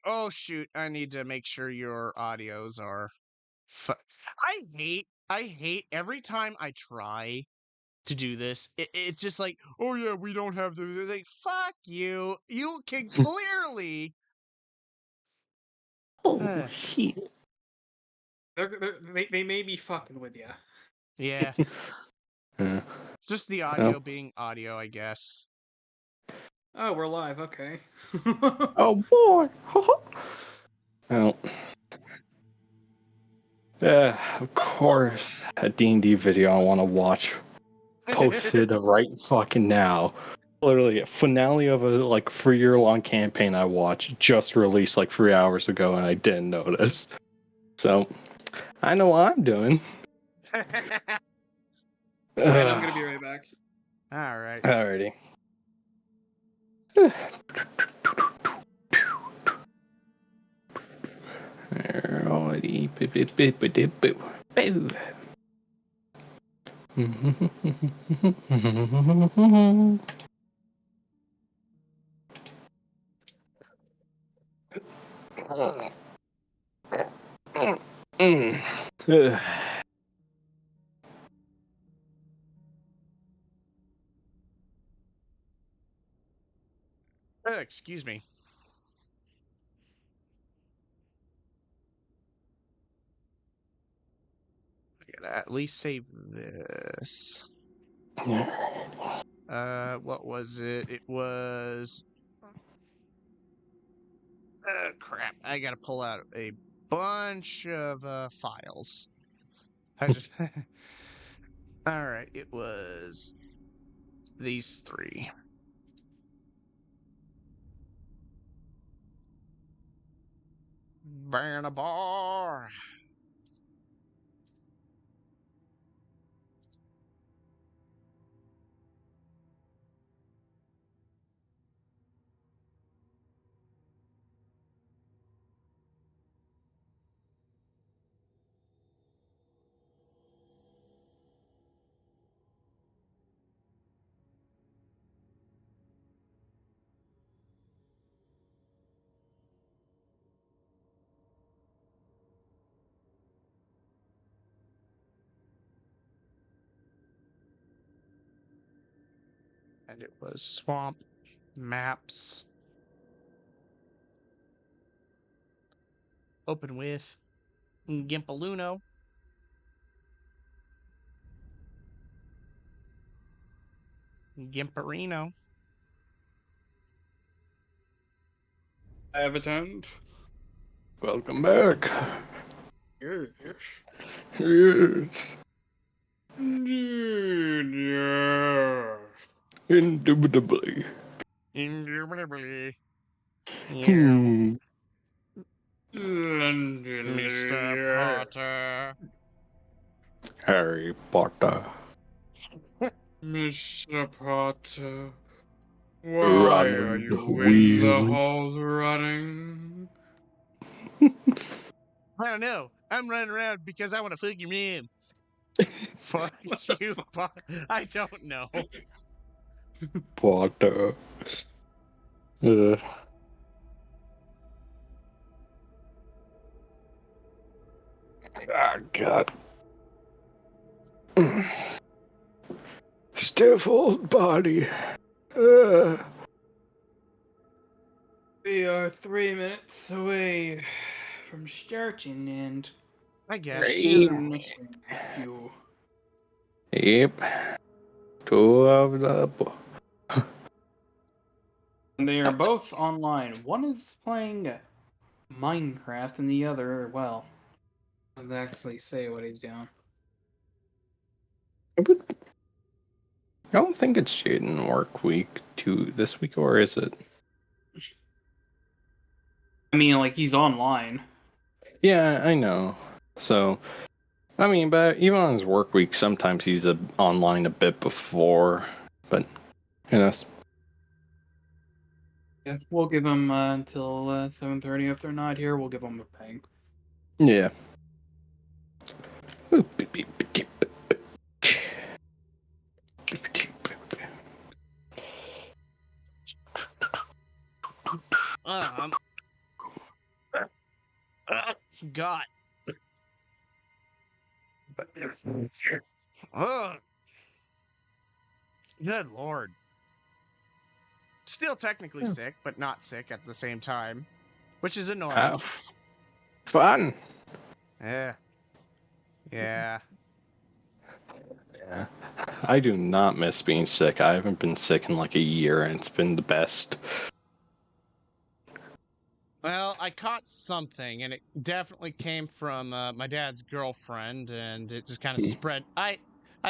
Oh shoot! I need to make sure your audios are. I hate every time I try to do this. It's just like, oh yeah, we don't have the. They're like, fuck you. You can clearly. Oh shit. They may be fucking with you. Yeah, Uh, just the well, audio being audio, I guess. Oh, we're live. Okay. oh boy. Well, of course, a D&D video I want to watch posted right fucking now. Literally, a finale of a like 3-year-long campaign I watched just released like 3 hours ago, and I didn't notice. So, I know what I'm doing. And I'm gonna be right back. All right. Alrighty. Alrighty. Boop, boop, boop, boop, boop, boop. Excuse me. I gotta at least save this. What was it? It was. Crap! I gotta pull out a bunch of files. I just. All right. It was these three. Burn a bar. And it was swamp maps. Open with Gimpaluno. Gimperino. I have attend. Welcome back. Yes. Yes. Yes. Indubitably. Indubitably. Yeah. Hmm. Mr. Potter. Harry Potter. Mr. Potter, why are Ronald you in the Weasley. halls running? I don't know. I'm running around because I want to fuck your man. Fuck What the you, fuck? I don't know. Potter. Ah, God. Stiff old body. We are 3 minutes away from starting, and I we're guess. still missing a few. Yep. Two of the. And they are both online. One is playing Minecraft, and the other, well, doesn't actually say what he's doing. I don't think it's Jaden work week this week, or is it? I mean, like, he's online. Yeah, I know. So, I mean, but even on his work week, sometimes he's online a bit before. But, you know. Yeah, we'll give him until 7:30. If they're not here, we'll give him a ping. Yeah. Um, God. Ugh. Good Lord. Still technically Yeah. sick, but not sick at the same time, which is annoying. Have fun. Yeah. Yeah. Yeah. I do not miss being sick. I haven't been sick in like a year, and it's been the best. Well, I caught something, and it definitely came from my dad's girlfriend, and it just kind of spread. I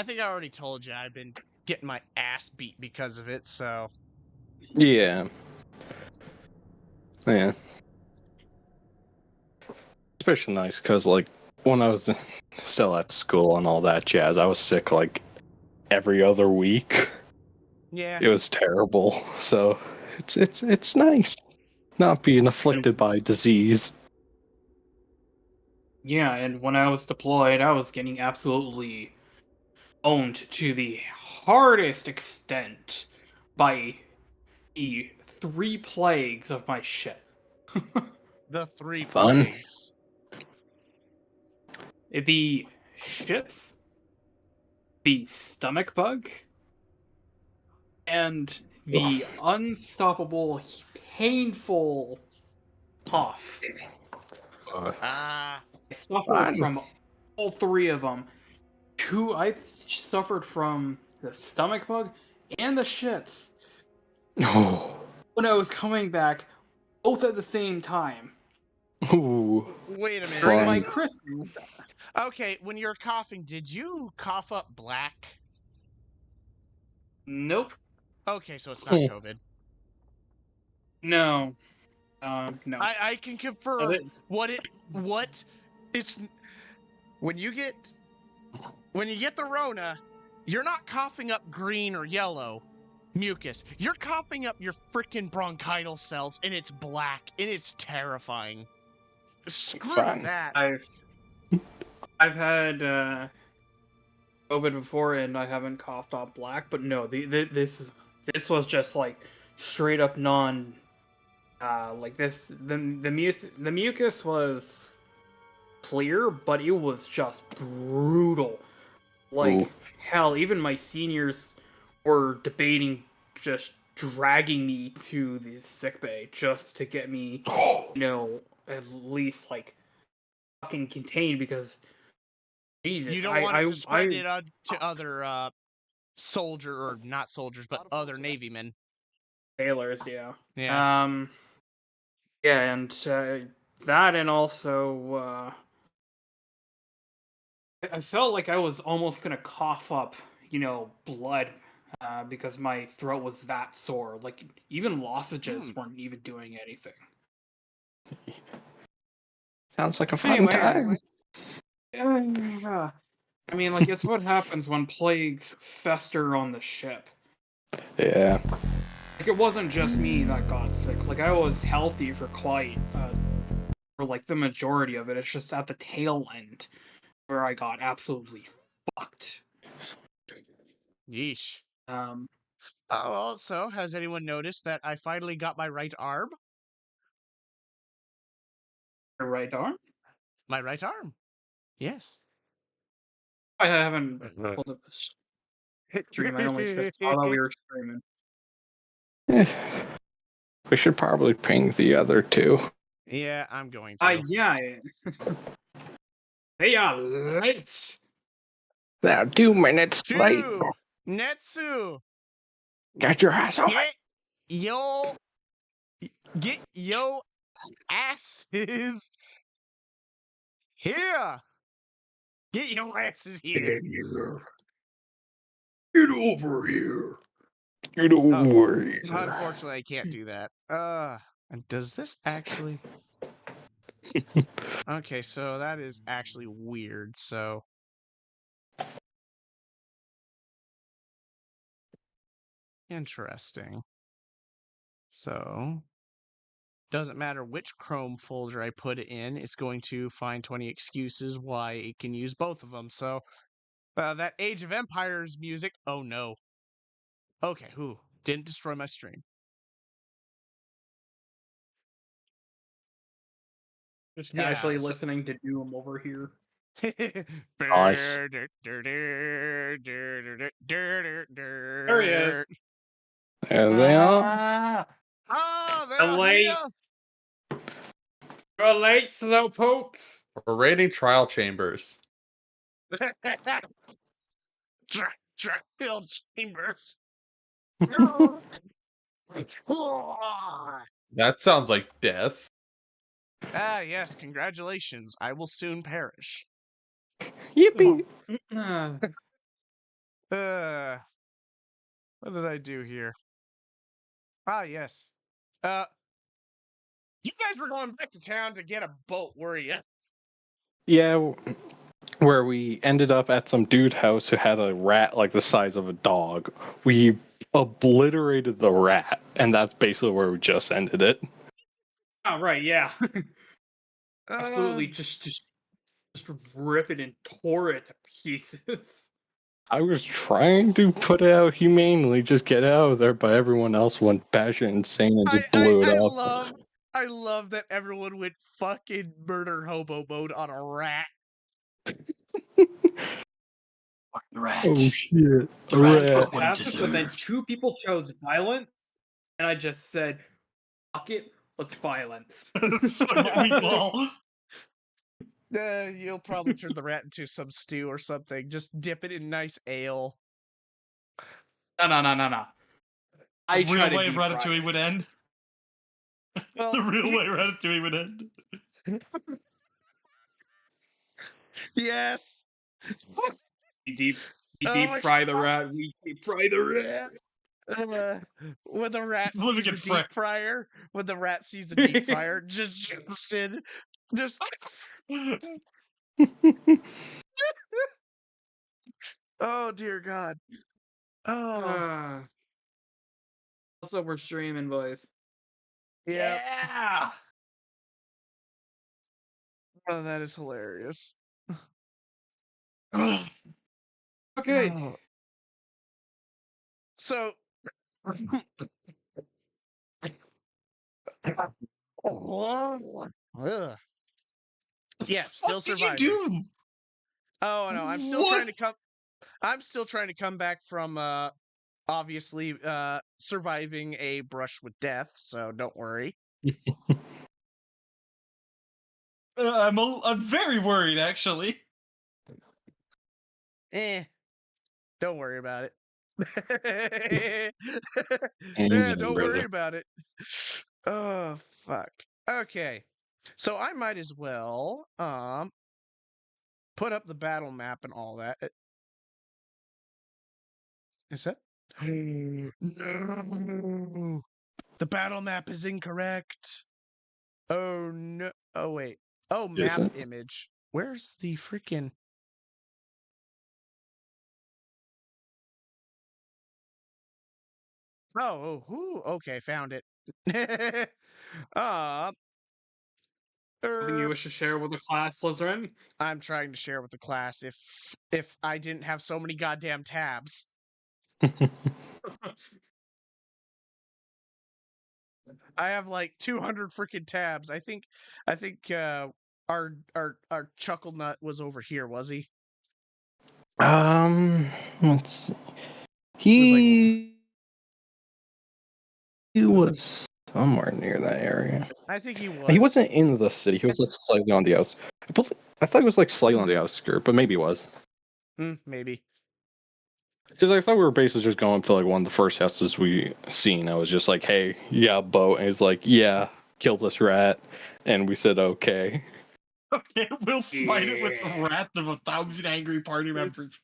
think I already told you I've been getting my ass beat because of it. So Yeah. Yeah. Especially nice because, like, when I was still at school and all that jazz, I was sick like every other week. yeah, It was terrible. So it's nice not being afflicted by disease. Yeah, and when I was deployed, I was getting absolutely owned to the hardest extent by the three plagues of my ship. the three Fun. plagues. The shits, the stomach bug, and the unstoppable, painful cough. Uh, Ah, I suffered Fun. from all three of them. I suffered from the stomach bug and the shits Oh. when I was coming back, both at the same time. Ooh. wait a minute. During my Fun. Christmas. Okay, when you're coughing, did you cough up black? Nope. Okay, so it's not Hmm. COVID. No. No. I can That confirm is. what it's when you get the Rona, you're not coughing up green or yellow mucus. You're coughing up your freaking bronchial cells, and it's black, and it's terrifying. Screw Fun. that. I've had COVID before, and I haven't coughed up black. But no, this was just like straight up non. Like this, the mucus was clear, but it was just brutal. Ooh. Like hell, even my seniors were debating just dragging me to the sick bay just to get me, Oh. at least like fucking contained because You Jesus, don't want it to spread it to other soldier or not soldiers, but other Navy men. sailors, yeah. Yeah. Yeah, and that, and also I felt like I was almost gonna cough up, blood, because my throat was that sore. Like even lozenges weren't even doing anything. Sounds like a fun Anyway, time. yeah. I mean, like it's what happens when plagues fester on the ship. Yeah. Like it wasn't just me that got sick. Like I was healthy for for like the majority of it. It's just at the tail end where I got absolutely fucked. Yeesh. Um, Oh, also, has anyone noticed that I finally got my right arm? your right arm. My right arm. Yes. I haven't pulled up this stream. I only just saw that we were streaming. Eh, we should probably ping the other two. Yeah, I'm going to. Yeah. They are late. Now, 2 minutes late. Two! Netsu! Got your ass off it. Get yo get yo asses here! Get your asses here! Get over here. Get over here. Unfortunately, I can't do that. And does this actually? Okay, so that is actually weird. So interesting. So doesn't matter which Chrome folder I put it in, it's going to find 20 excuses why it can use both of them. So that Age of Empires music. Oh no. Okay, who didn't destroy my stream? Just Yeah, casually so- listening to Doom over here. Nice. There he is. There they are. Oh, they're The all late- here. You're late, slowpokes. We're raiding trial chambers. Field chambers. That sounds like death. Ah, yes, congratulations. I will soon perish. Yippee! What did I do here? Ah, yes. You guys were going back to town to get a boat, were you? Yeah, where we ended up at some dude house who had a rat like the size of a dog. We obliterated the rat, and that's basically where we just ended it. Oh, right, yeah. Absolutely, Uh, just rip it and tore it to pieces. I was trying to put it out humanely, just get it out of there, but everyone else went batshit insane and just blew it up. I love that everyone went fucking murder hobo mode on a rat. The rat. Oh shit! The rat Rat. got what it Passive, but then deserved. 2 people chose violence, and I just said, fuck it, let's violence. Fuck it, meatball. You'll probably turn the rat into some stew or something. Just dip it in nice ale. No. I The try real way to Ratatouille would end. Well, The real way Ratatouille would end. yes. You deep Oh deep my fry the rat. We deep fry the rat. When the rat Living sees in the deep fryer, when the rat sees the deep fryer, just jumps in, just oh dear God. Oh Also, we're streaming, boys. yeah. Oh, that is hilarious. Okay. Oh. So Ugh. Yeah, still What did surviving. you do? Oh no, I'm still What? trying to come. I'm still trying to come back from obviously surviving a brush with death. So don't worry. I'm very worried, actually. Don't worry about it. And Yeah, you don't brother. worry about it. Oh fuck. Okay, so I might as well put up the battle map and all that. Is that? No. The battle map is incorrect. Oh no. Oh wait. Oh, Is map it? image. Where's the freaking? Okay, found it. uh, Something you wish to share with the class, Slytherin? I'm trying to share with the class if I didn't have so many goddamn tabs. I have like 200 freaking tabs. I think our chuckle nut was over here, was he? Let's see. He was somewhere near that area. I think he was. He wasn't in the city. He was like slightly on the outs. I thought he was like slightly on the outskirts, but maybe he was. Maybe. Because I thought we were basically just going to like one of the first houses we seen. I was just like, "Hey, yeah, a boat," and he's like, "Yeah, kill this rat," and we said, "Okay." Okay, we'll fight it with the wrath of 1,000 angry party members.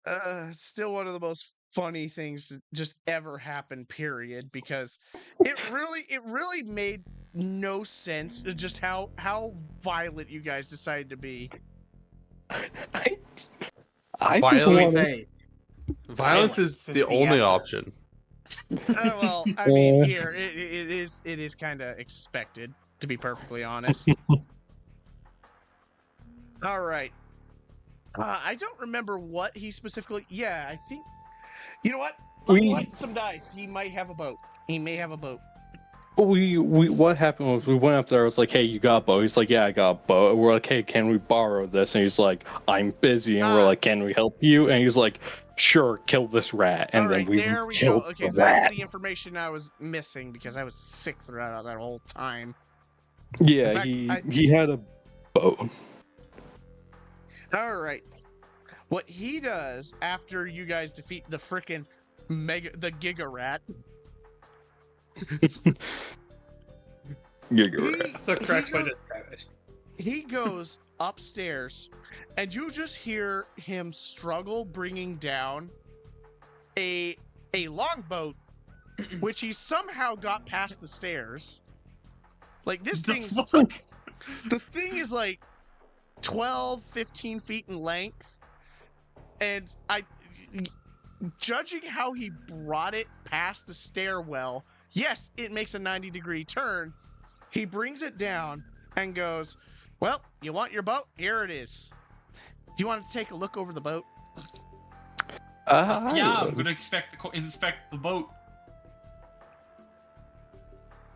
It's still one of the most funny things to just ever happen, period, because it really made no sense just how violent you guys decided to be. I just Violence. wanted. Violence is the only answer. option. Well, I mean, here it is kind of expected, to be perfectly honest. All right. I don't remember what he specifically. Yeah, I think. You know what? Let me get some dice. He might have a boat. He may have a boat. we what happened was we went up there. I was like, "Hey, you got a bow?" He's like, "Yeah, I got a bow." We're like, "Hey, can we borrow this?" And he's like, "I'm busy." And we're like, "Can we help you?" And he's like, "Sure, kill this rat." And All then right, we there we go. killed Okay, the so that's rat. the information I was missing because I was sick throughout that whole time. Yeah, In fact, he had a bow. All right. What he does after you guys defeat the frickin' the Giga Rat, Giga rat. That's the correct way to describe it. he goes upstairs, and you just hear him struggle bringing down a longboat, which he somehow got past the stairs. Like this thing's the thing is like 12, 15 feet in length, and judging how he brought it past the stairwell, yes, it makes a 90-degree turn. He brings it down and goes, "Well, you want your boat? Here it is. Do you want to take a look over the boat?" Yeah, I'm gonna inspect the boat.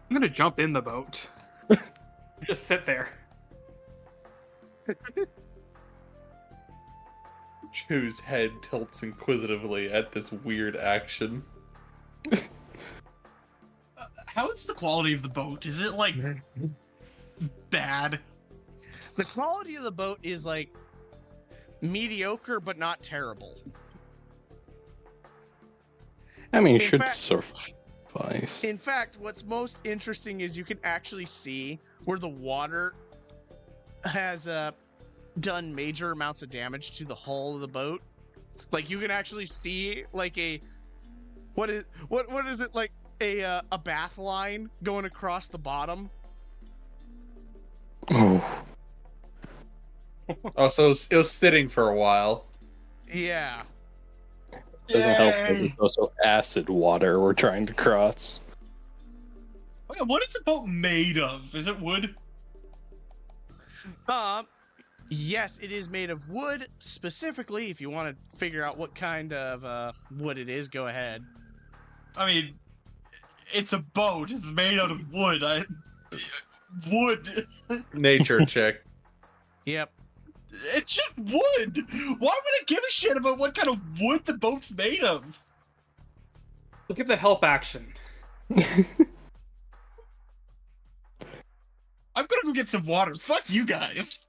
I'm gonna jump in the boat. Just sit there. Whose head tilts inquisitively at this weird action. How is the quality of the boat? Is it like bad? The quality of the boat is like mediocre, but not terrible. I mean, In it should fact- suffice. In fact, what's most interesting is you can actually see where the water has done major amounts of damage to the hull of the boat. Like you can actually see like what is it like a bath line going across the bottom. Oh, Oh, so it was sitting for a while. Yeah. doesn't help that it's also acid water we're trying to cross. Okay, what is the boat made of? Is it wood? Yes, it is made of wood. Specifically, if you want to figure out what kind of wood it is, go ahead. I mean, it's a boat. It's made out of wood. Wood. Nature check. Yep. It's just wood. Why would I give a shit about what kind of wood the boat's made of? We'll give the help action. I'm gonna go get some water. Fuck you guys.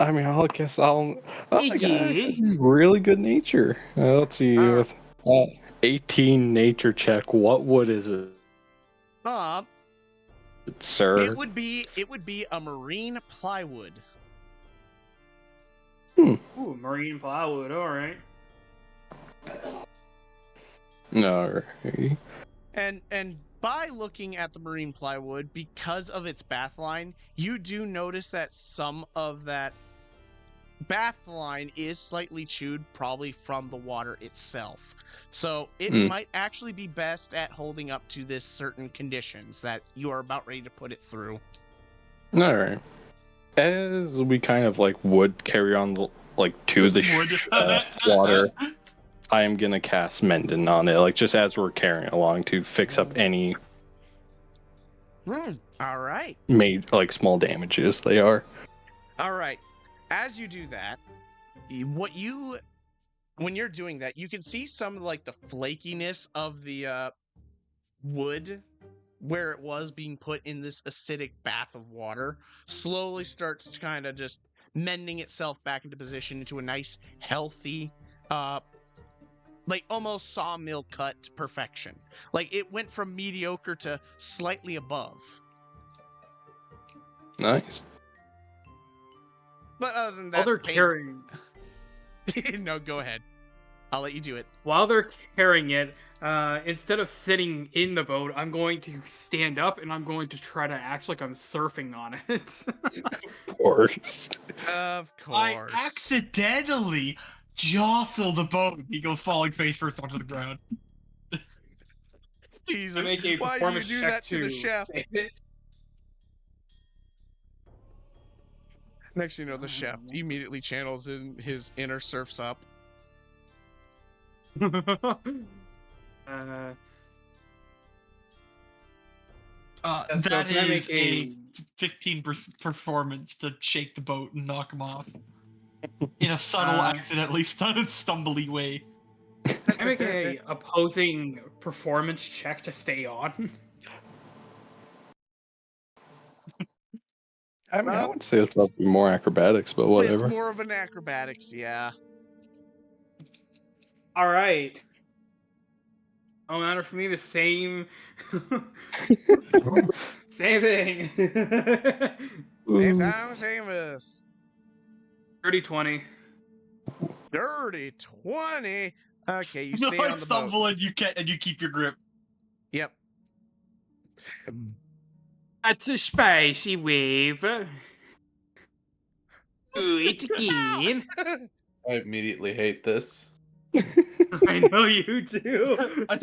I mean, I guess I got Iggy. really good nature. Let's see, Alright. with 18 nature check, what wood is it, sir? It would be a marine plywood. Ooh, marine plywood. All right. No. And by looking at the marine plywood, because of its bath line, you do notice that some of that bath line is slightly chewed, probably from the water itself. So it might actually be best at holding up to this certain conditions that you are about ready to put it through. Alright. As we kind of like would carry on to the water, I am gonna cast Mendon on it, like just as we're carrying it along to fix up any All right. small damages they are. All right. As you do that, when you're doing that, you can see some of like the flakiness of the wood where it was being put in this acidic bath of water slowly starts to kind of just mending itself back into position into a nice, healthy, like almost sawmill cut to perfection. Like it went from mediocre to slightly above. Nice. But other than that, While they're carrying, no, go ahead. I'll let you do it. while they're carrying it, instead of sitting in the boat, I'm going to stand up and I'm going to try to act like I'm surfing on it. Of course. Of I course. accidentally jostle the boat. He goes falling face first onto the ground. Jesus. I make a Why do you performance do check that to the chef? save it. Next thing you know, the chef immediately channels in his inner surfs up. So That can I is make a 15% performance to shake the boat and knock him off in a subtle, accidentally stumbly way. Can I make a opposing performance check to stay on? I mean, I would say it's probably more acrobatics, but whatever. It's more of an acrobatics, yeah. All right. Oh, matter for me the same. Same thing. Same time, same as. 30-20. Dirty 20. Okay, you No, stay I on the boat. stumble and you keep your grip. Yep. That's a spicy wave. Do it again. I immediately hate this. I know you do. I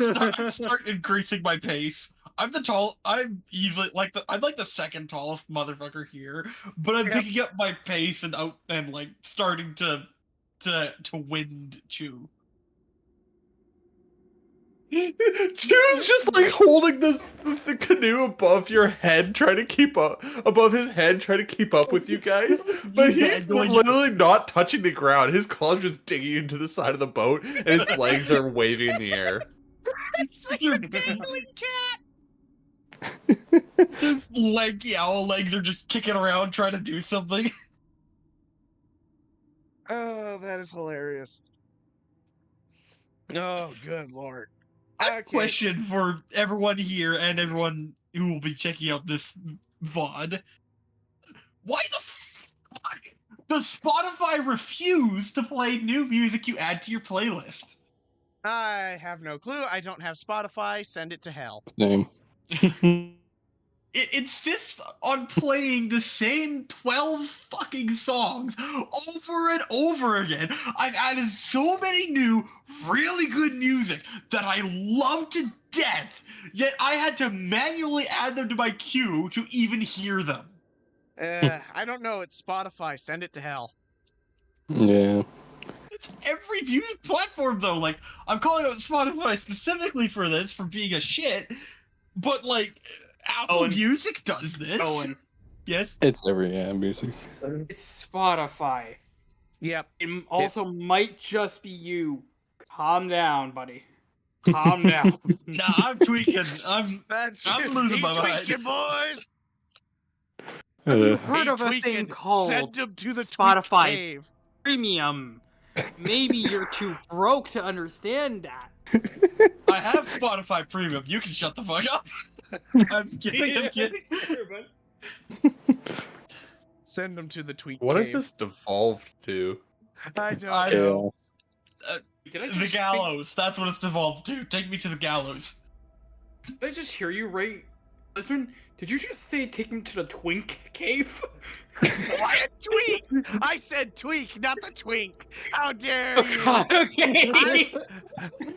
start increasing my pace. I'm easily I'm like the second tallest motherfucker here, but I'm picking up my pace and like starting to wind chew. Chew's just like holding the canoe above your head, trying to keep up above his head, trying to keep up with you guys. But he's literally not touching the ground. His claws just digging into the side of the boat, and his legs are waving in the air. It's like a dangling cat. His owl legs are just kicking around trying to do something. Oh, that is hilarious. Oh, good lord. I have a question for everyone here and everyone who will be checking out this VOD. Why the fuck does Spotify refuse to play new music you add to your playlist? I have no clue. I don't have Spotify. Send it to hell. Name. It insists on playing the same 12 fucking songs over and over again. I've added so many new, really good music that I love to death, yet I had to manually add them to my queue to even hear them. I don't know. It's Spotify. Send it to hell. Yeah. It's every music platform, though. Like, I'm calling out Spotify specifically for this, for being a shit, but, like, Apple Music does this. Owen. Yes? It's every music. It's Spotify. Yep. It also might just be you. Calm down, buddy. Calm down. Nah, I'm tweaking. I'm losing my mind. tweaking, boys. Have you heard of a thing called Send them to the Spotify cave. Premium? Maybe you're too broke to understand that. I have Spotify Premium. You can shut the fuck up. I'm kidding. I'm kidding. Send them to the tweet What cave. has this devolved to? I don't know. The gallows. That's what it's devolved to. Take me to the gallows. Did I just hear you right? Listen, did you just say take me to the Twink Cave? I said tweak! I said tweak, not the twink. How dare you? Okay.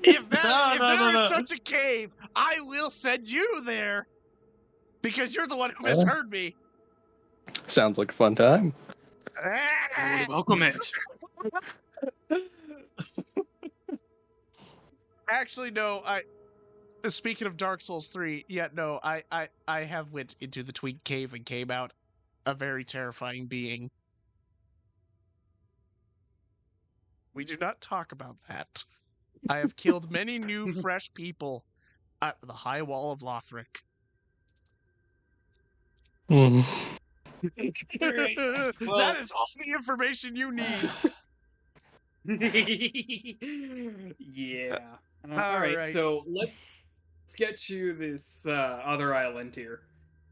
If there No. is such a cave, I will send you there. Because you're the one who misheard me. Sounds like a fun time. I would welcome it. Actually, no. Speaking of Dark Souls 3, I have went into the Twink Cave and came out a very terrifying being. We do not talk about that. I have killed many new, fresh people at the High Wall of Lothric. Mm. Well, that is all the information you need. Yeah. All All right, right. so let's get to this other island here.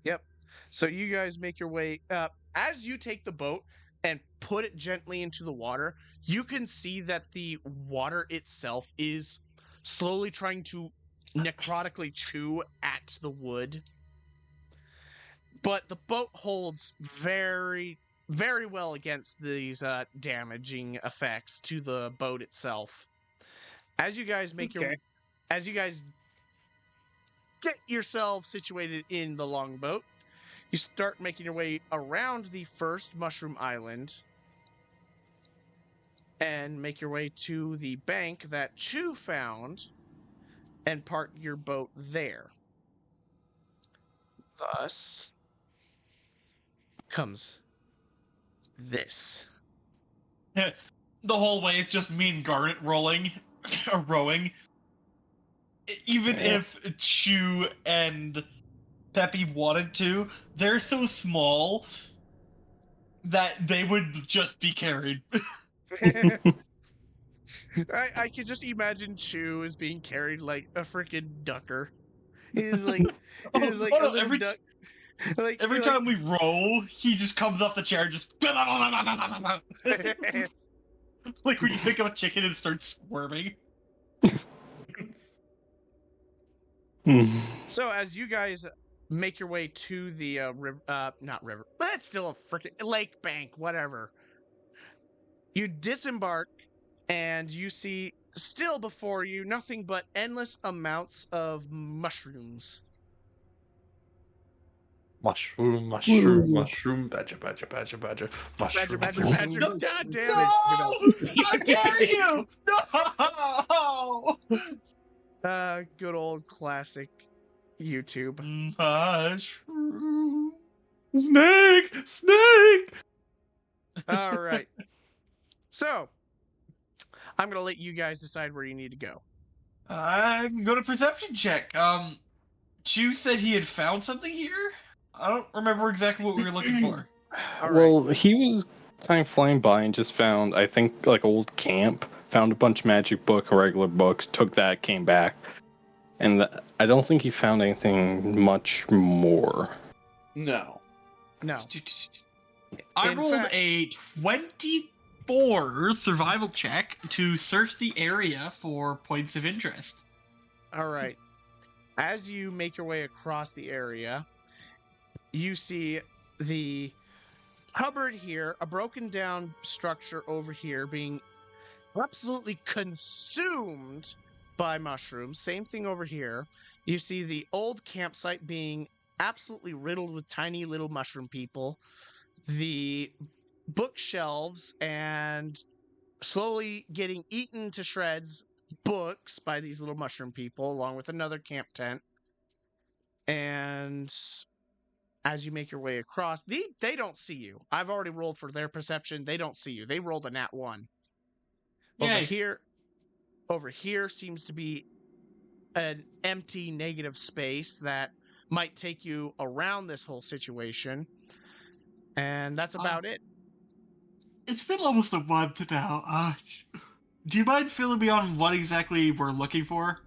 Yep. So you guys make your way up. As you take the boat and put it gently into the water, you can see that the water itself is slowly trying to necrotically chew at the wood. But the boat holds very, very well against these damaging effects to the boat itself. As you guys make as you guys get yourself situated in the longboat, you start making your way around the first mushroom island and make your way to the bank that Chu found and park your boat there. thus comes this. The whole way is just me and Garnet rolling, or rowing. Even if Chew and Peppy wanted to, they're so small that they would just be carried. I could just imagine Chew as being carried like a freaking ducker. He's like a no, little duck. Every time we roll, he just comes off the chair, just like when you pick up a chicken and starts squirming. So as you guys make your way to the not river, but it's still a freaking lake bank, whatever. You disembark, and you see still before you nothing but endless amounts of mushrooms. Mushroom, badger. Badger, Mushroom. badger, badger. No. God damn No! it! How dare you! No! Good old classic YouTube. Mushroom. Snake! All right. So, I'm gonna let you guys decide where you need to go. I'm going to perception check. Chew said he had found something here? I don't remember exactly what we were looking for. All Well, he was kind of flying by and just found, I think, like old camp. Found a bunch of magic book, regular books. Took that, came back, and I don't think he found anything much more. No. No. I In rolled fact- a 24 survival check to search the area for points of interest. All right. As you make your way across the area, you see the cupboard here, a broken down structure over here being absolutely consumed by mushrooms. Same thing over here. You see the old campsite being absolutely riddled with tiny little mushroom people. The bookshelves and slowly getting eaten to shreds books by these little mushroom people, along with another camp tent. And as you make your way across, they don't see you. I've already rolled for their perception. They don't see you. They rolled a nat 1. Yay. Over here seems to be an empty negative space that might take you around this whole situation. And that's about it. It's been almost a month now. Do you mind filling me on what exactly we're looking for?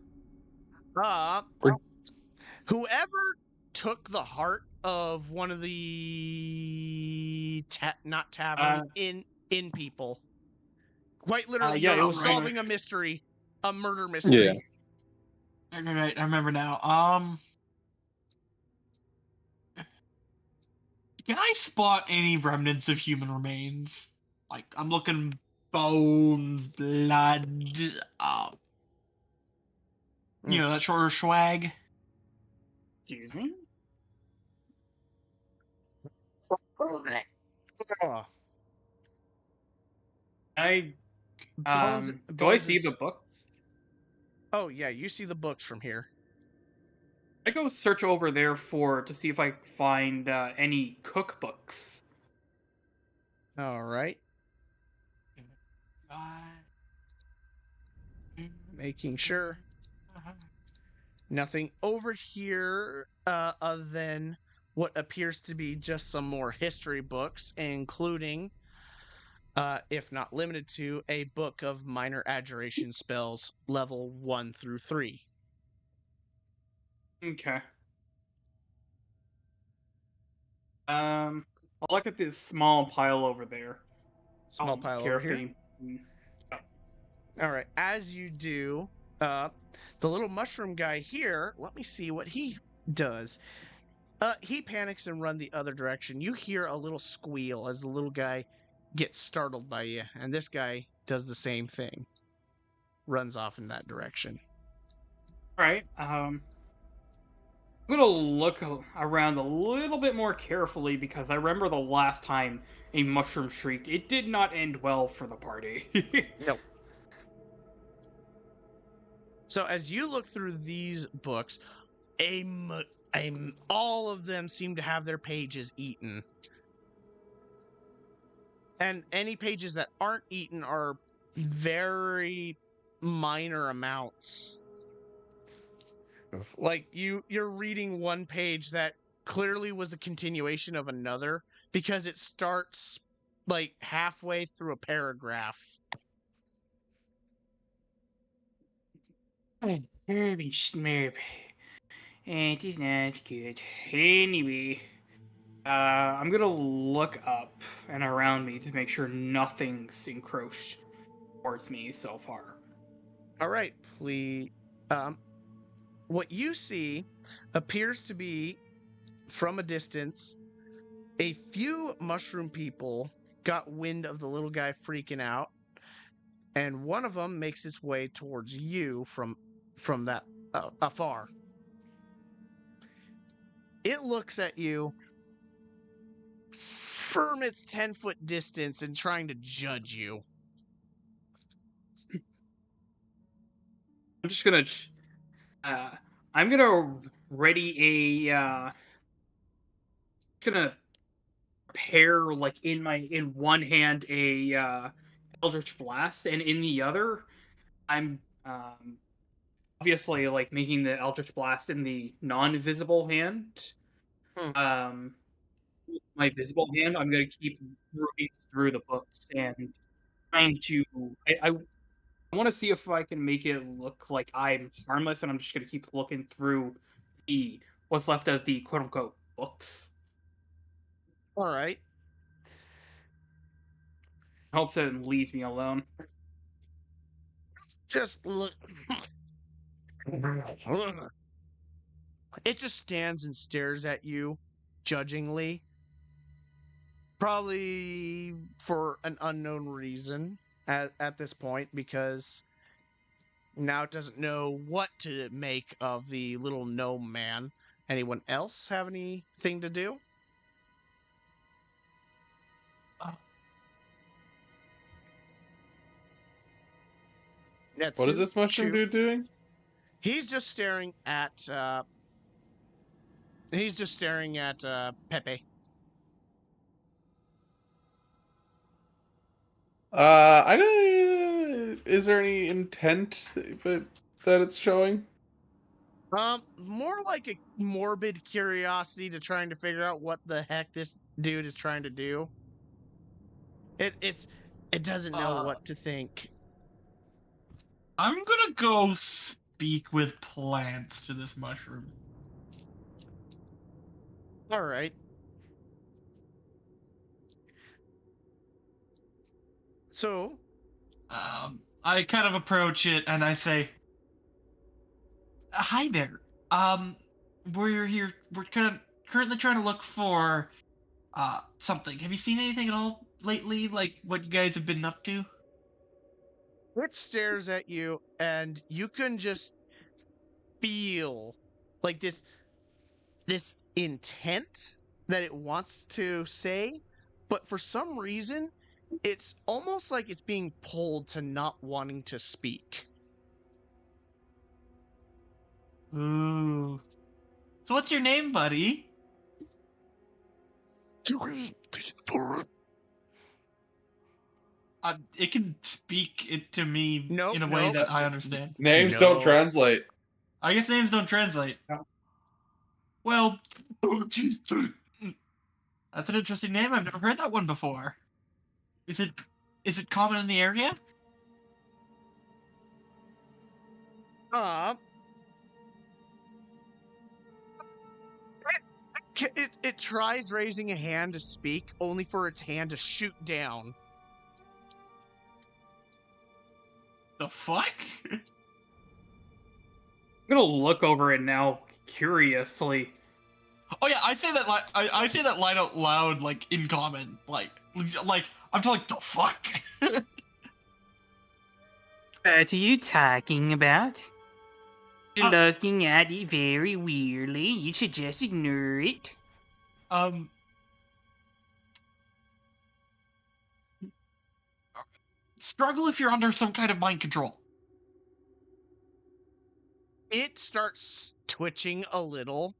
Whoever took the heart of one of the not tavern in people, quite literally, yeah, you're it was solving a mystery, a murder mystery. Yeah. Right, I remember now. Can I spot any remnants of human remains? Like, I'm looking bones, blood, you know, that sort of swag. Excuse me? Oh, I Buzz- do I Buzz see is- the book? oh yeah, you see the books from here. I go search over there to see if I find any cookbooks. All right, making sure nothing over here other than what appears to be just some more history books, including, if not limited to, a book of minor adjuration spells, level 1 through 3. Okay. I'll look at this small pile over there. Small pile over here. All right, as you do, the little mushroom guy here, let me see what he does. He panics and runs the other direction. You hear a little squeal as the little guy gets startled by you, and this guy does the same thing. Runs off in that direction. All right. I'm gonna look around a little bit more carefully because I remember the last time a mushroom shriek. It did not end well for the party. Nope. So as you look through these books, a all of them seem to have their pages eaten. And any pages that aren't eaten are very minor amounts. Like you're reading one page that clearly was a continuation of another because it starts like halfway through a paragraph. Very smurp. It is not good. Anyway, I'm gonna look up and around me to make sure nothing's encroached towards me so far. All right, please. What you see appears to be, from a distance, a few mushroom people got wind of the little guy freaking out, and one of them makes its way towards you from that afar. It looks at you from its 10-foot distance and trying to judge you. I'm just gonna, I'm gonna ready a, gonna prepare like in one hand a Eldritch Blast, and in the other, I'm obviously like making the Eldritch Blast in the non-visible hand. My visible hand, I'm gonna keep looking through the books and trying to. I want to see if I can make it look like I'm harmless, and I'm just gonna keep looking through the what's left of the quote unquote books. All right. Hopes it leaves me alone. Just look. It just stands and stares at you, judgingly. Probably for an unknown reason at this point, because now it doesn't know what to make of the little gnome man. Anyone else have anything to do? What is this mushroom dude doing? He's just staring at Pepe. Is there any intent that it's showing? More like a morbid curiosity to trying to figure out what the heck this dude is trying to do. It doesn't know what to think. I'm gonna go speak with plants to this mushroom. All right. So, I kind of approach it and I say, "Hi there. We're here. We're currently trying to look for something. Have you seen anything at all lately? Like what you guys have been up to?" it stares at you, and you can just feel like this intent that it wants to say, but for some reason, it's almost like it's being pulled to not wanting to speak. Ooh. So what's your name, buddy? It can speak it to me in a way that I understand. Names don't translate. I guess names don't translate. No. Well, that's an interesting name. I've never heard that one before. Is it common in the area? It tries raising a hand to speak, only for its hand to shoot down. The fuck? I'm gonna look over it now curiously. Oh yeah, I say that I say that line out loud, like in common, like I'm like the fuck. What are you talking about? You're looking at it very weirdly. You should just ignore it. Struggle if you're under some kind of mind control. It starts twitching a little,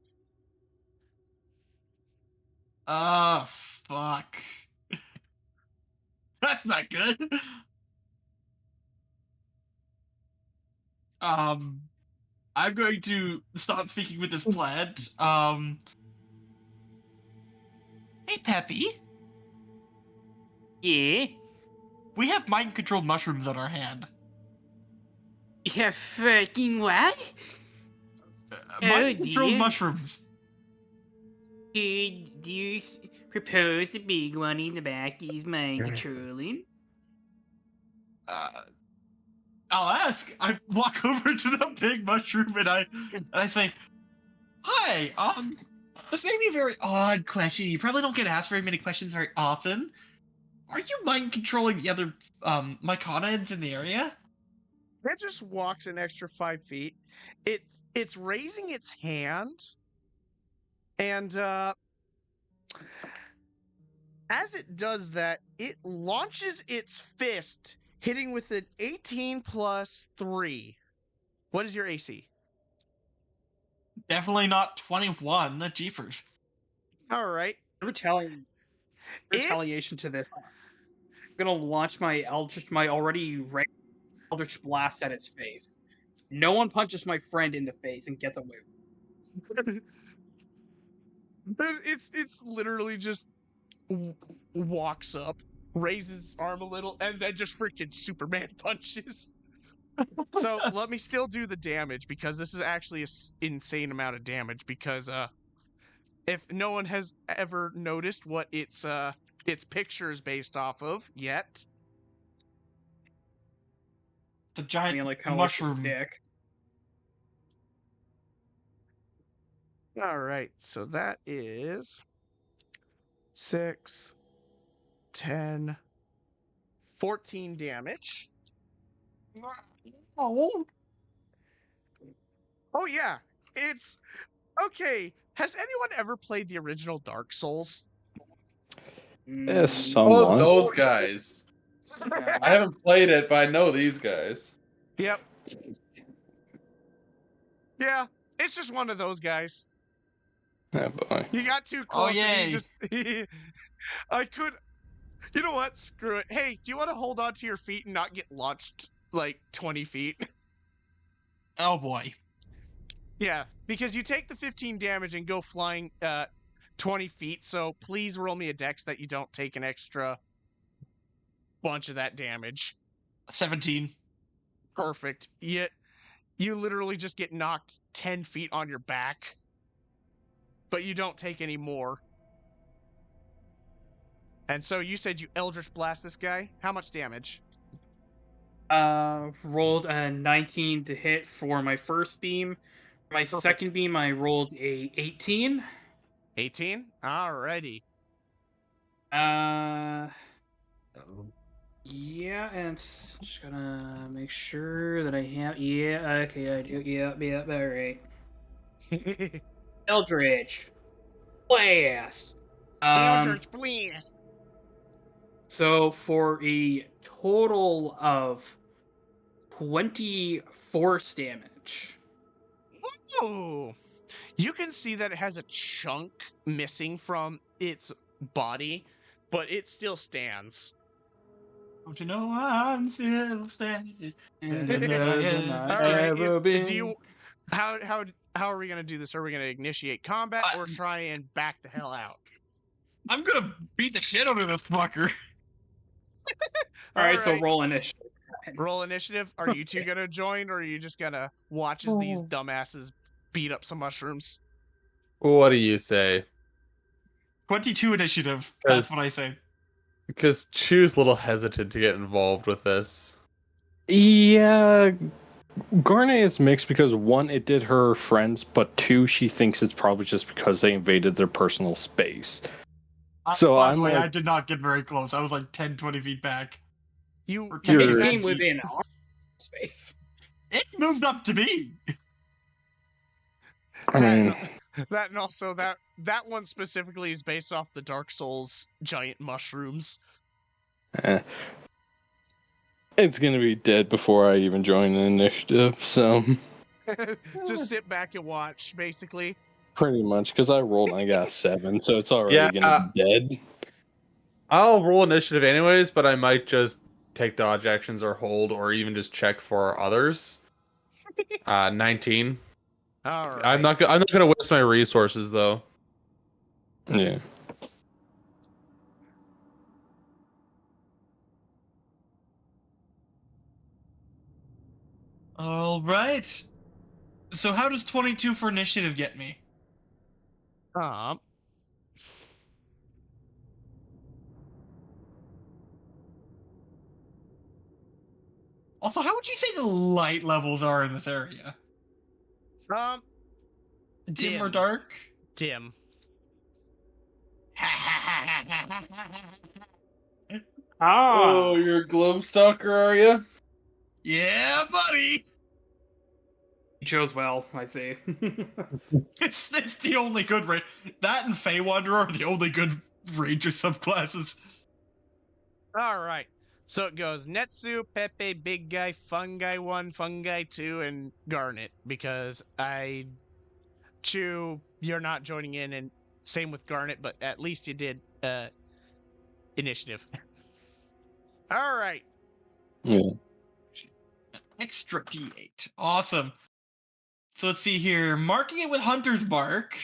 Fuck. That's not good. I'm going to stop speaking with this plant. Hey, Peppy. Yeah? We have mind-controlled mushrooms on our hand. You fucking what? Oh, Mind-controlled dear. mushrooms. Do you propose the big one in the back is mind controlling? I'll ask. I walk over to the big mushroom and I say, "Hi. This may be a very odd question. You probably don't get asked very many questions very often. Are you mind controlling the other myconids in the area?" It just walks an extra 5 feet. It's raising its hand, and as it does that, it launches its fist, hitting with an 18 plus 3. What is your AC? Definitely not 21. Jeepers. All right. Retaliation to this. I'm gonna launch my already Eldritch Blast at its face. No one punches my friend in the face and gets away. It's literally just walks up, raises arm a little, and then just freaking Superman punches. So let me still do the damage, because this is actually an insane amount of damage, because if no one has ever noticed what its picture is based off of yet. The giant Kind of mushroom. like dick. All right, so that is 6, 10, 14 damage. Oh. Oh yeah, it's okay. Has anyone ever played the original Dark Souls? Yeah, Oh, somewhat. those guys. I haven't played it, but I know these guys. Yep. Yeah, it's just one of those guys. Yeah, boy. You got too Oh, close, and yay. he's just. I could. You know what? Screw it. Hey, do you want to hold on to your feet and not get launched like 20 feet? Oh boy. Yeah, because you take the 15 damage and go flying 20 feet, so please roll me a dex that you don't take an extra bunch of that damage. 17. Perfect. Yet you literally just get knocked 10 feet on your back, but you don't take any more. And so you said you Eldritch Blast this guy? How much damage? Rolled a 19 to hit for my first beam. For my second beam, I rolled a 18. 18? Alrighty. Yeah, and just gonna make sure that I have. Yeah, okay, I do. Yep, alright. Eldritch Blast. Eldritch Blast. So for a total of 20 force damage. Ooh. You can see that it has a chunk missing from its body, but it still stands. Don't you know I'm still standing? Better than All I right. ever been. Do you? How are we gonna do this? Are we gonna initiate combat or try and back the hell out? I'm gonna beat the shit out of this fucker. All right, so roll initiative. Roll initiative. Are you two gonna join, or are you just gonna watch as these dumbasses beat up some mushrooms? What do you say? 22 initiative. That's what I say. Because Chew's a little hesitant to get involved with this. Yeah, Garnet is mixed because one, it did her friends, but two, she thinks it's probably just because they invaded their personal space. So By the I'm way, like, I did not get very close. I was like 10, 20 feet back. You Or 10 It feet came back. within our space. It moved up to me. I mean, that and also that one specifically is based off the Dark Souls giant mushrooms. it's gonna be dead before I even join the initiative. So Just sit back and watch, basically. Pretty much, because I rolled and I got 7, so it's already gonna be dead. I'll roll initiative anyways, but I might just take dodge actions or hold or even just check for others. 19. All right. I'm not gonna waste my resources though. Yeah. All right. So how does 22 for initiative get me? Also, how would you say the light levels are in this area? Dim or dark? Dim. Oh, you're a globe stalker, are you? Yeah, buddy. You chose well, I see. It's the only good range. That and Fey Wanderer are the only good ranger subclasses. All right. So it goes Netsu, Pepe, Big Guy, Fungi 1, Fungi 2, and Garnet, because Chew, you're not joining in, and same with Garnet, but at least you did initiative. All right. Yeah. Extra D8. Awesome. So let's see here. Marking it with Hunter's Mark.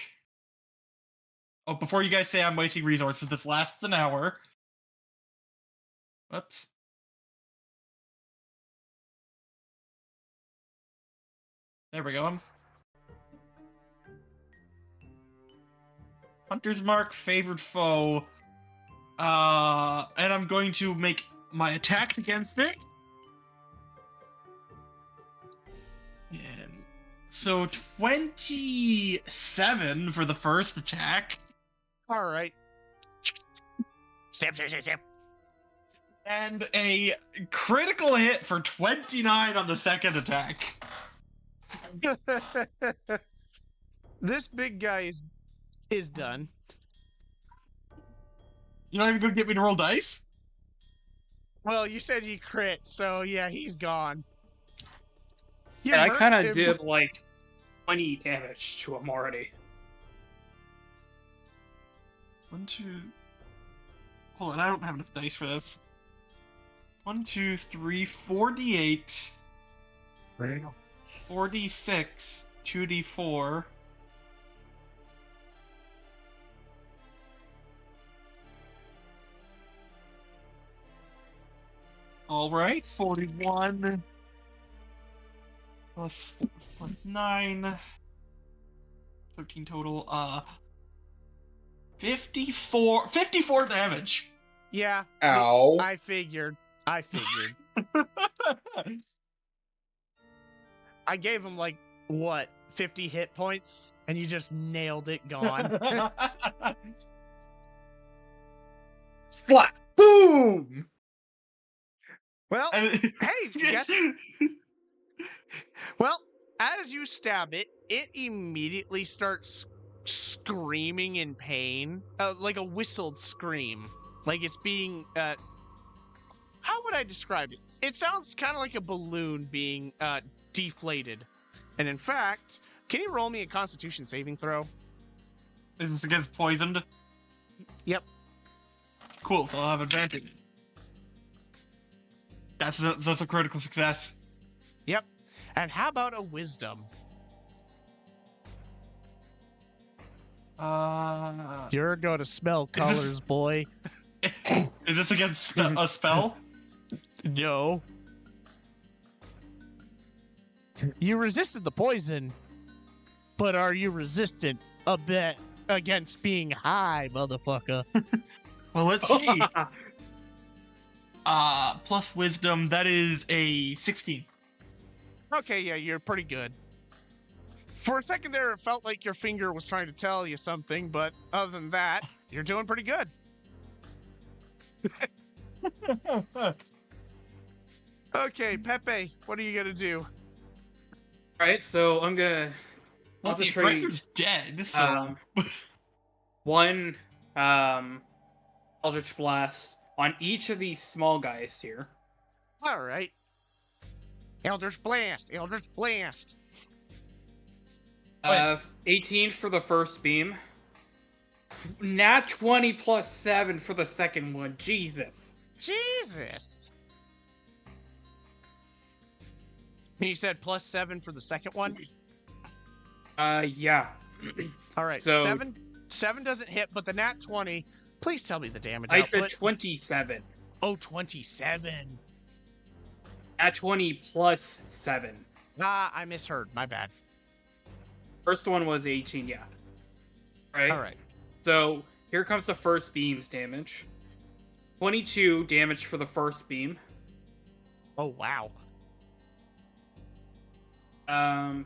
Oh, before you guys say I'm wasting resources, this lasts an hour. Whoops. There we go. Hunter's Mark, favored foe. And I'm going to make my attacks against it. And so 27 for the first attack. All right. Step. And a critical hit for 29 on the second attack. This big guy is done. You're not even going to get me to roll dice? Well, you said you crit, so yeah, he's gone. You And I murked kind of him. did like 20 damage to him already. 1, 2. Hold on, I don't have enough dice for this. 1, 2, 3, 48. 46, 2d4. All right, 41 plus 9, 13 total. 54 damage. Yeah. Ow. I figured. I gave him like what, 50 hit points, and you just nailed it. Gone. Slap. Boom. Well, hey, guess. Well, as you stab it, it immediately starts screaming in pain, like a whistled scream, like it's being. How would I describe it? It sounds kind of like a balloon being deflated. And in fact, can you roll me a Constitution saving throw? Is this against poisoned? Yep. Cool, so I'll have advantage. That's a critical success. Yep. And how about a Wisdom? You're going to smell colors, boy. Is this against a spell? No. You resisted the poison, but are you resistant a bit against being high, motherfucker? Well, let's see. Plus wisdom, that is a 16. Okay, yeah, you're pretty good. For a second there, it felt like your finger was trying to tell you something, but other than that, you're doing pretty good. Okay, Pepe, what are you gonna do? Right, so I'm gonna Well, the concentrate. aggressor's dead, so... One Eldritch Blast on each of these small guys here. All right. Eldritch Blast, Eldritch Blast. 18 for the first beam. Nat 20 plus 7 for the second one. Jesus. Jesus. You said plus 7 for the second one? Yeah. All right. So- 7 doesn't hit, but the nat 20. Please tell me the damage I output. said 27. Oh, 27. Nat 20 plus 7. Ah, I misheard. My bad. First one was 18, yeah. Right? All right. So, here comes the first beam's damage. 22 damage for the first beam. Oh, wow.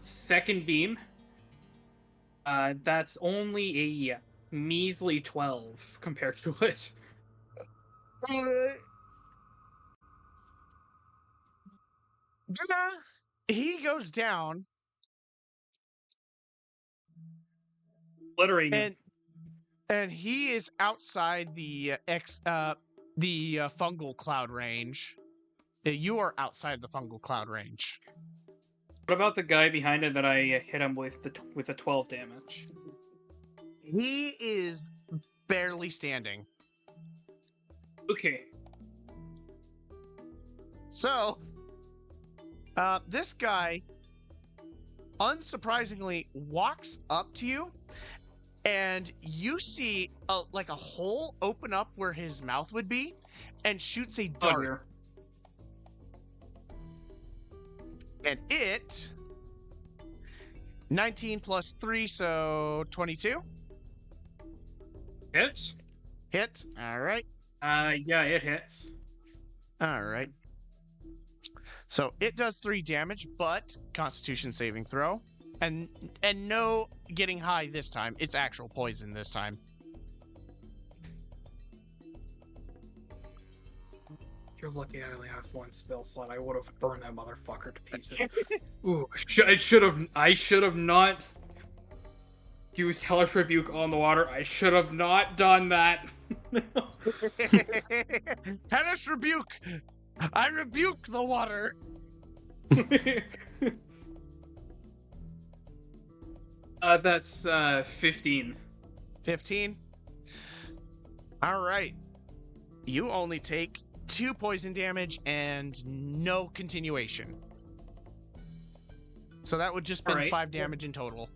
Second beam. That's only a measly 12 compared to it. He goes down Obliterating. and he is outside the fungal cloud range. You are outside the fungal cloud range. What about the guy behind it that I hit him with the 12 damage? He is barely standing. Okay. So, this guy, unsurprisingly, walks up to you, and you see like a hole open up where his mouth would be, and shoots a Oh, dart. dear. And it 19 plus 3, so 22. Hits? Hit. All right. Yeah, it hits. All right. So it does 3 damage, but Constitution saving throw, and no getting high this time. It's actual poison this time. You're lucky I only have one spell slot. I would have burned that motherfucker to pieces. Ooh, I should have not used Hellish Rebuke on the water. I should have not done that. Hellish rebuke! I rebuke the water. That's 15. 15. All right. You only take 2 poison damage and no continuation. So that would just been Alright. 5 damage in total.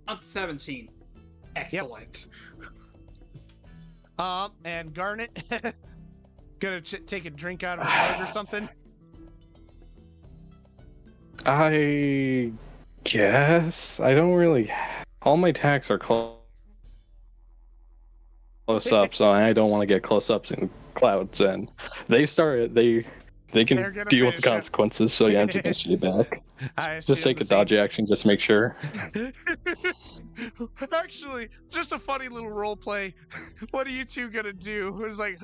That's 17. Excellent. And Garnet, gonna take a drink out of a mug or something. I guess I don't really. All my attacks are close up, so I don't want to get close ups in clouds, and they They're can gonna deal with the finish it. consequences. So yeah, I'm just gonna see it back. I Just assume take the a dodge action, just make sure. Actually, just a funny little role play. What are you two gonna do? It was like,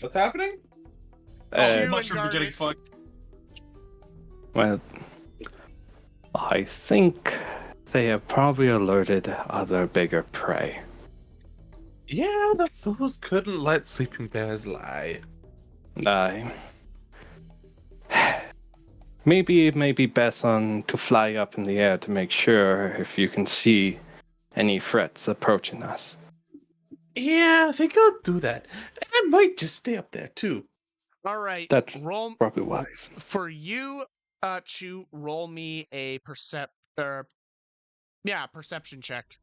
What's happening? Shoot. And, Mushrooms are getting Garnet. fucked. well, I think they have probably alerted other bigger prey. Yeah, the fools couldn't let sleeping bears lie. Maybe it may be best to fly up in the air to make sure if you can see any threats approaching us. Yeah, I think I'll do that. And I might just stay up there too. all right, That's roll probably wise. for you, Chu. Roll me a perception check.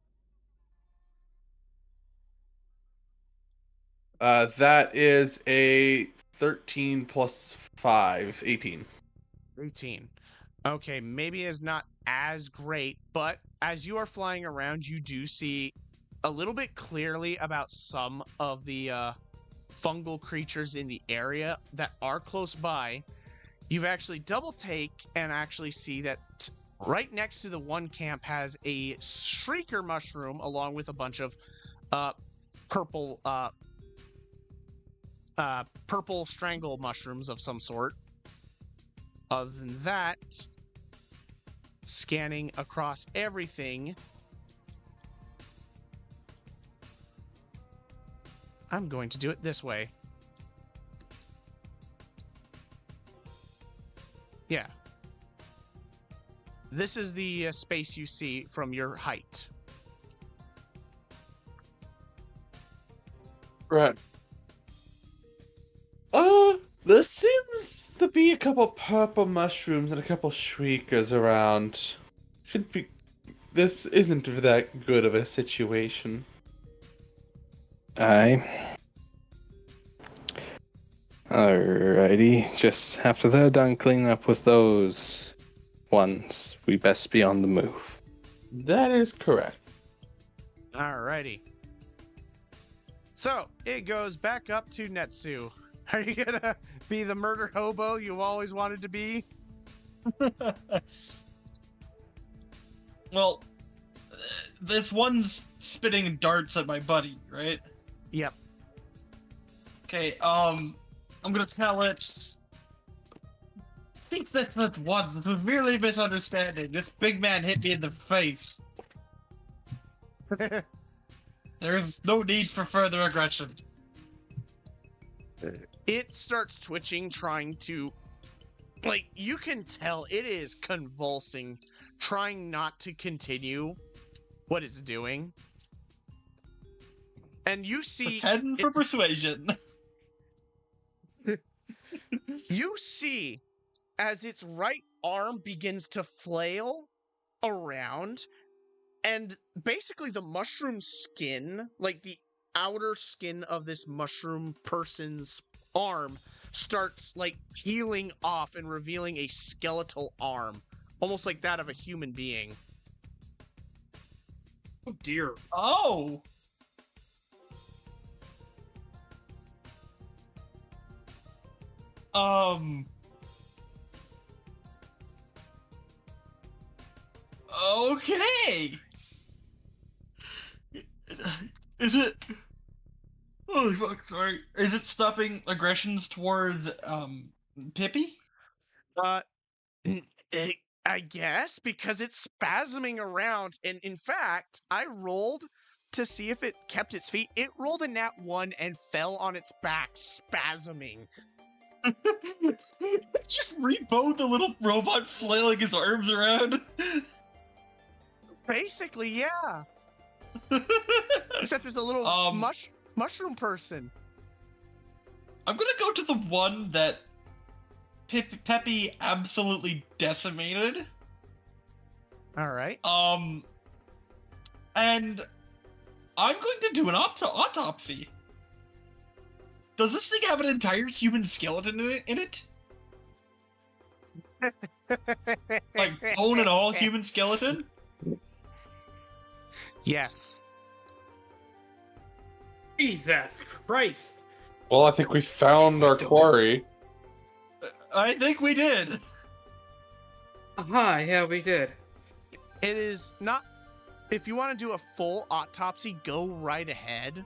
That is a 13 plus 5, 18. 18. Okay, maybe it's not as great, but as you are flying around, you do see a little bit clearly about some of the fungal creatures in the area that are close by. You've actually double take and actually see that right next to the one camp has a shrieker mushroom along with a bunch of purple strangle mushrooms of some sort. Other than that, scanning across everything, I'm going to do it this way. Yeah. this is the space you see from your height. Right. There seems to be a couple purple mushrooms and a couple shriekers around. Should be. This isn't that good of a situation. Aye. Alrighty. Just after they're done cleaning up with those ones, we best be on the move. That is correct. Alrighty. So, it goes back up to Netsu. Are you gonna be the murder hobo you always wanted to be? Well, this one's spitting darts at my buddy, right? Yep. Okay, I'm gonna tell it. Think that's what it was. This was merely a misunderstanding. This big man hit me in the face. There is no need for further aggression. It starts twitching, trying to... Like, you can tell it is convulsing, trying not to continue what it's doing. And you see... 10 for persuasion. You see, as its right arm begins to flail around, and basically the mushroom skin, like the outer skin of this mushroom person's arm, starts like peeling off and revealing a skeletal arm, almost like that of a human being. Oh dear. Oh! Okay! Is it... Holy fuck, sorry. Is it stopping aggressions towards, Pippi? I guess, because it's spasming around, and in fact, I rolled to see if it kept its feet. It rolled a nat 1 and fell on its back, spasming. Just rebowed the little robot flailing his arms around. Basically, yeah. Except it's a little mushroom person. I'm gonna go to the one that Peppy absolutely decimated. All right. And I'm going to do an autopsy. Does this thing have an entire human skeleton in it? Like bone and all human skeleton? Yes. Jesus Christ. Well, I think we found our quarry. I think we did. Aha, yeah, we did. It is not... If you want to do a full autopsy, go right ahead.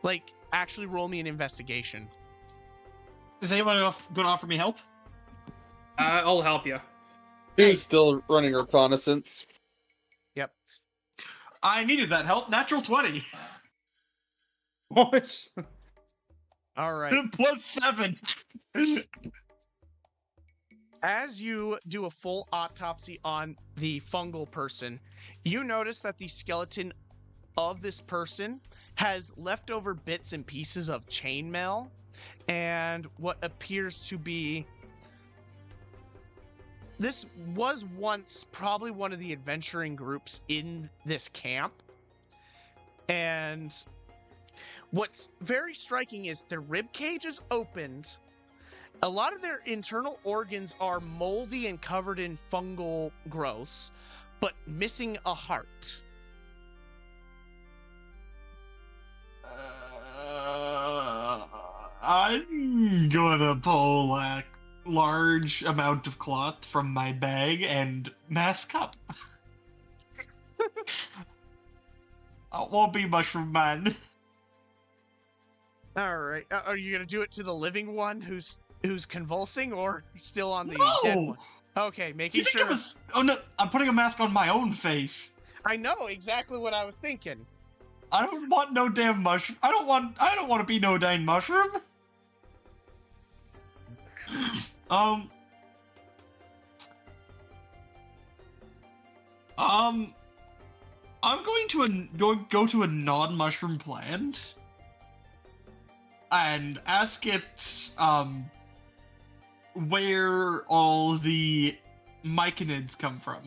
Like, actually roll me an investigation. Is anyone going to offer me help? I'll help you. He's still running reconnaissance. Yep. I needed that help. Natural 20. What? All right. +7. As you do a full autopsy on the fungal person, you notice that the skeleton of this person has leftover bits and pieces of chainmail and what appears to be... This was once probably one of the adventuring groups in this camp. And what's very striking is their rib cage is opened. A lot of their internal organs are moldy and covered in fungal growths, but missing a heart. I'm gonna pull a large amount of cloth from my bag and mask up. I won't be mushroom man. All right. Are you going to do it to the living one who's convulsing, or still on the dead one? Okay, making sure. Oh no, I'm putting a mask on my own face. I know exactly what I was thinking. I don't want no damn mushroom. I don't want to be no damn mushroom. I'm going to go to a non-mushroom plant and ask it where all the myconids come from.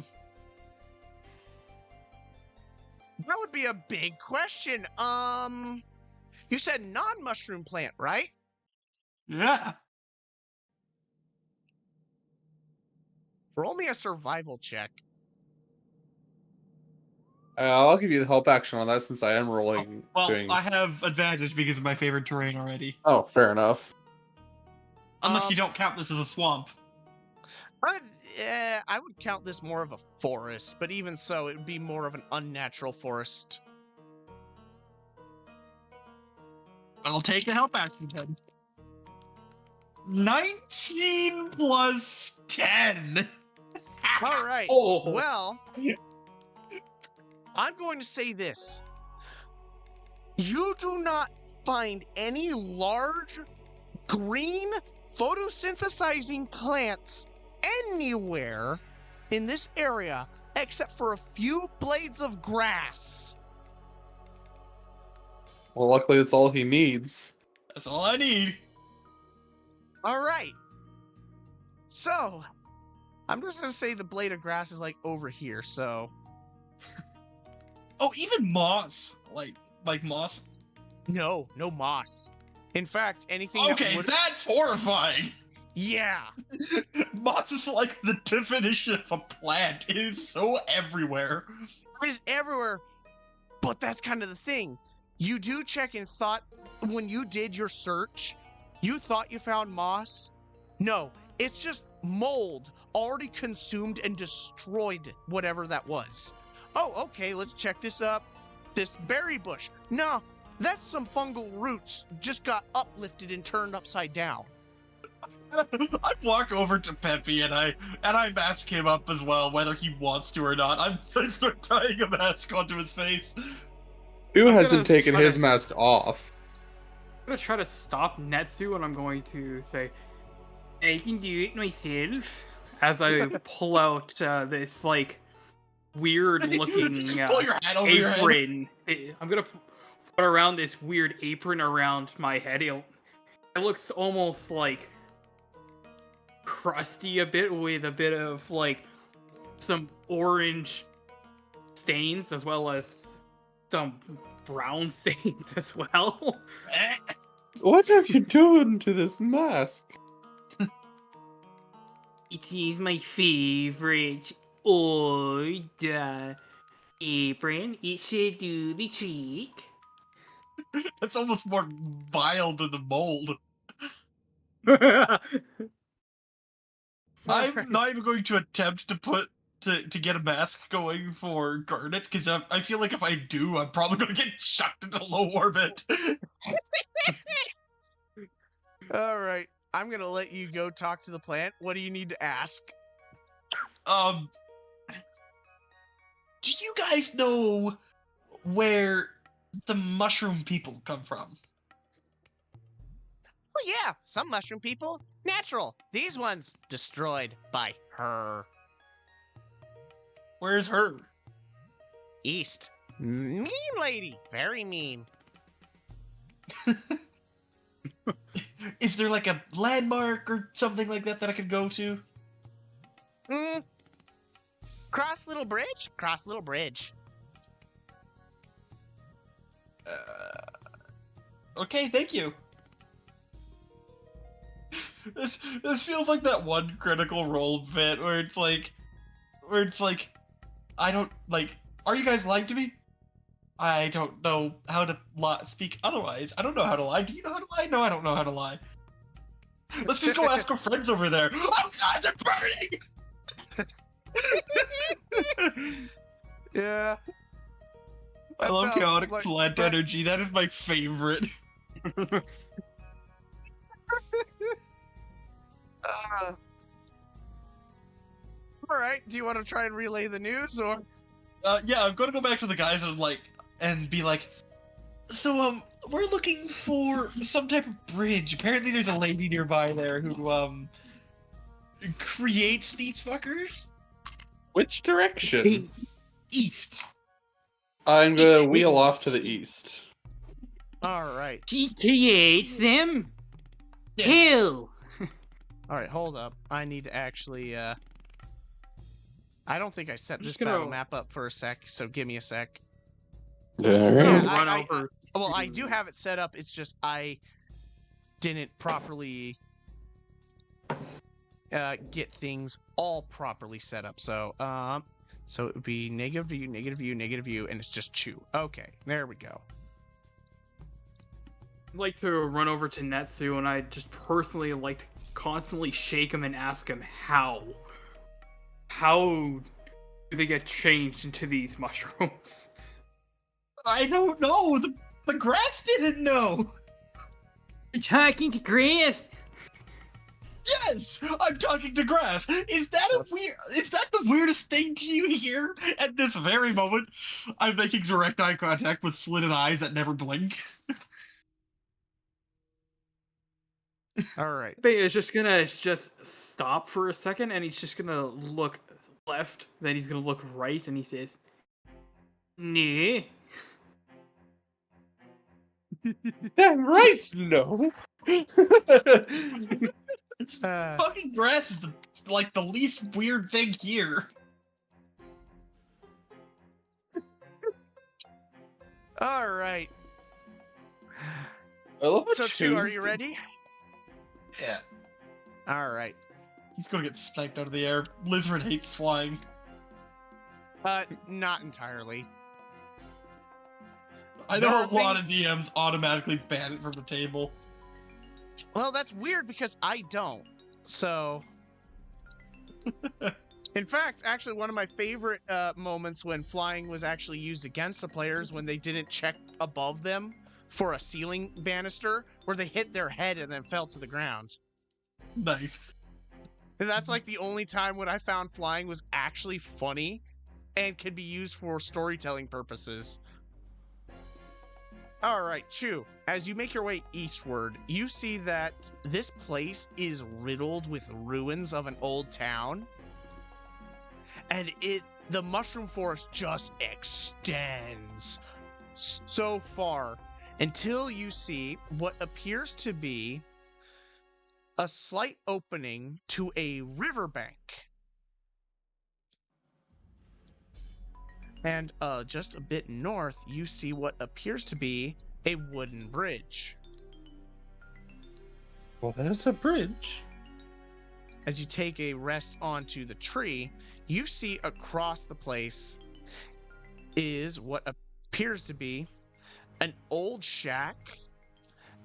That would be a big question. You said non-mushroom plant, right? Yeah. Roll me a survival check. I'll give you the help action on that since I am rolling. Well, I have advantage because of my favorite terrain already. Oh, fair enough. Unless you don't count this as a swamp. I would count this more of a forest, but even so, it would be more of an unnatural forest. I'll take a help action then. 19 plus 10. All right. Oh. Well, I'm going to say this. You do not find any large green photosynthesizing plants anywhere in this area except for a few blades of grass. Well, luckily that's all he needs. That's all I need. All right. So, I'm just going to say the blade of grass is like over here, so... Oh, even moss. Like moss. No moss. In fact, anything Okay, that would... that's horrifying. Yeah. Moss is like the definition of a plant. It is so everywhere. It is everywhere. But that's kind of the thing. You do check and thought, when you did your search, you thought you found moss. No, it's just mold already consumed and destroyed whatever that was. Oh, okay, let's check this up. This berry bush. No, that's some fungal roots just got uplifted and turned upside down. I walk over to Peppy and I mask him up as well, whether he wants to or not. I start tying a mask onto his face. Who I'm hasn't gonna taken try his to- mask off? I'm gonna try to stop Netsu, and I'm going to say, I can do it myself. as I pull out this like weird-looking Just pull your hat over your head. apron. I'm gonna put around this weird apron around my head. It looks almost like crusty a bit, with a bit of like some orange stains as well as some brown stains as well. What have you done to this mask? It is my favorite old apron. It should do the trick. That's almost more vile than the mold. I'm not even going to attempt to get a mask going for Garnet, because I feel like if I do, I'm probably going to get chucked into low orbit. All right, I'm going to let you go talk to the plant. What do you need to ask? Do you guys know where the mushroom people come from? Oh yeah, some mushroom people, natural. These ones, destroyed by her. Where's her? East. Mean lady, very mean. Is there like a landmark or something like that I could go to? Cross little bridge? Cross little bridge. Okay, thank you. This feels like that one Critical Role bit where it's like, I don't like. Are you guys lying to me? I don't know how to speak otherwise. I don't know how to lie. Do you know how to lie? No, I don't know how to lie. Let's just go ask our friends over there. Oh God, they're burning! Yeah. I That love sounds chaotic like- plant energy. That is my favorite. All right. Do you want to try and relay the news, or? Yeah, I'm gonna go back to the guys and be like, so we're looking for some type of bridge. Apparently, there's a lady nearby there who creates these fuckers. Which direction? east. I'm gonna wheel off to the east. All right. She creates them. Yes. Hill. All right, hold up. I need to actually, I don't think I set I'm this just gonna- battle map up for a sec, so give me a sec. There. Yeah, run I- over. Well, I do have it set up, it's just I didn't properly get things all properly set up. So it would be negative view, negative view, negative view, and it's just chew. Okay, there we go. I'd like to run over to Netsu, and I just personally like to constantly shake him and ask him how do they get changed into these mushrooms? I don't know. The grass didn't know. You're talking to Chris. Yes, I'm talking to grass. Is that the weirdest thing to you here at this very moment? I'm making direct eye contact with slitted eyes that never blink. All right. Bey is just gonna stop for a second, and he's just gonna look left, then he's gonna look right, and he says, "Nee." Damn right, no. Talking grass is the least weird thing here. All right. I love what So, Chew, are Chew's you doing. ready? Yeah. All right. He's gonna get sniped out of the air. Lizard hates flying. Not entirely. I know There a are lot of DMs automatically ban it from the table. Well, that's weird because I don't. So, in fact, actually, one of my favorite moments when flying was actually used against the players when they didn't check above them for a ceiling banister, where they hit their head and then fell to the ground. Nice. And that's like the only time when I found flying was actually funny and could be used for storytelling purposes. All right, Chew, as you make your way eastward, you see that this place is riddled with ruins of an old town. And the mushroom forest just extends so far until you see what appears to be a slight opening to a riverbank. And just a bit north, you see what appears to be a wooden bridge. Well, there's a bridge. As you take a rest onto the tree, you see across the place is what appears to be an old shack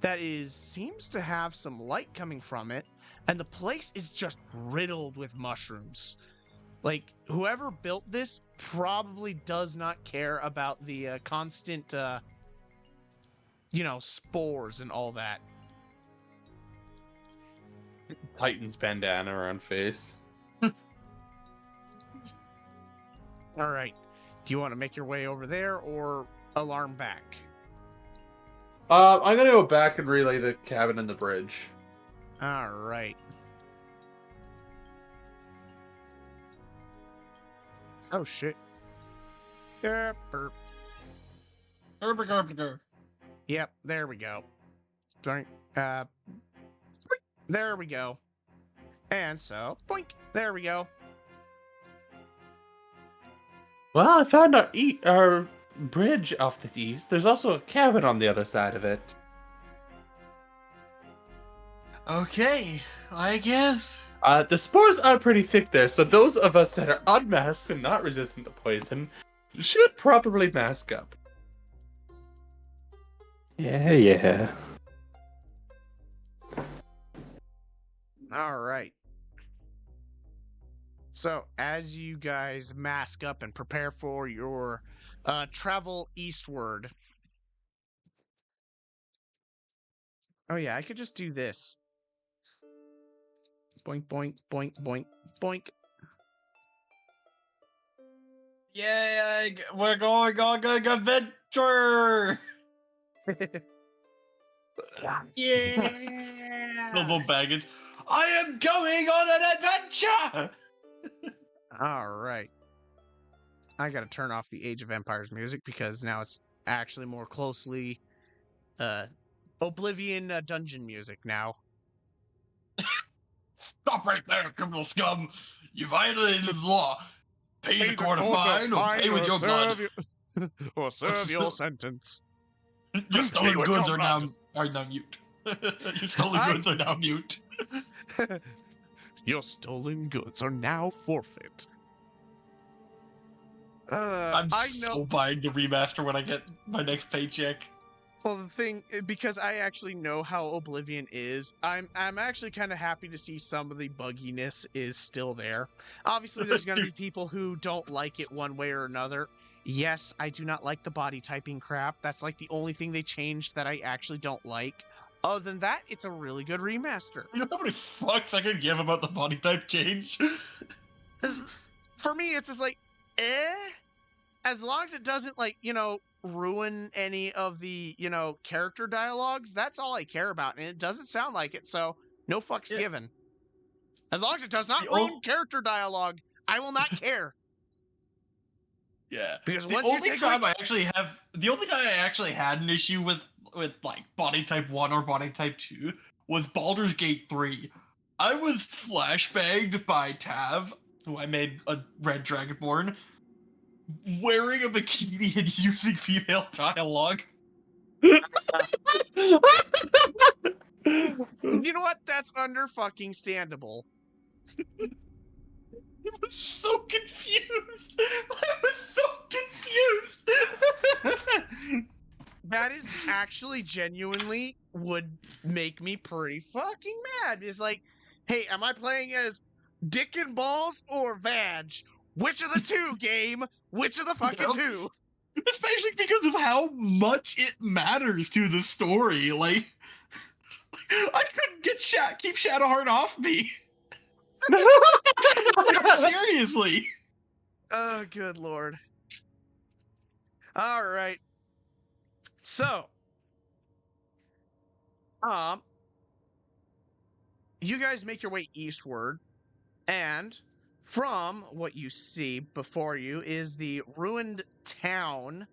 that seems to have some light coming from it, and the place is just riddled with mushrooms. Like, whoever built this probably does not care about the constant, spores and all that. Titan's bandana around face. All right. Do you want to make your way over there or alarm back? I'm gonna go back and relay the cabin and the bridge. All right. Oh, shit. Yep, burp. Yep, there we go. Boink, boink, there we go. And so, boink, there we go. Well, I found our bridge off the east. There's also a cabin on the other side of it. Okay, I guess. The spores are pretty thick there, so those of us that are unmasked and not resistant to poison should probably mask up. Yeah. All right. So, as you guys mask up and prepare for your travel eastward. Oh, yeah, I could just do this. Boink, boink, boink, boink, boink. Yay, we're going on an adventure! Yeah. Bilbo Baggins, I am going on an adventure! All right. I gotta turn off the Age of Empires music because now it's actually more closely Oblivion dungeon music now. Stop right there, criminal scum! You violated the law. Pay the court a fine or pay with your blood. Or serve your sentence. Your stolen with goods your are blood. now mute. Your stolen goods are now mute. Your stolen goods are now forfeit. I'm I so know. buying the remaster when I get my next paycheck. Well, the thing, because I actually know how Oblivion is, I'm actually kind of happy to see some of the bugginess is still there. Obviously, there's going to be people who don't like it one way or another. Yes, I do not like the body typing crap. That's like the only thing they changed that I actually don't like. Other than that, it's a really good remaster. You know how many fucks I could give about the body type change? For me, it's just like, as long as it doesn't, like, ruin any of the, character dialogues, that's all I care about. And it doesn't sound like it, so no fucks given. As long as it does not ruin character dialogue, I will not care. Yeah. Because The once only you take time I actually had an issue with like body type 1 or body type 2 was Baldur's Gate 3. I was flashbanged by Tav, who I made a red dragonborn, wearing a bikini and using female dialogue. You know what? That's under fucking standable. I was so confused. I was so confused. That is actually genuinely would make me pretty fucking mad. It's like, hey, am I playing as Dick and Balls or Vag? Which of the two, game? Which of the fucking two? Especially because of how much it matters to the story. Like, I couldn't keep Shadowheart off me. Seriously. Oh, good lord. All right. So, you guys make your way eastward, and from what you see before you is the ruined town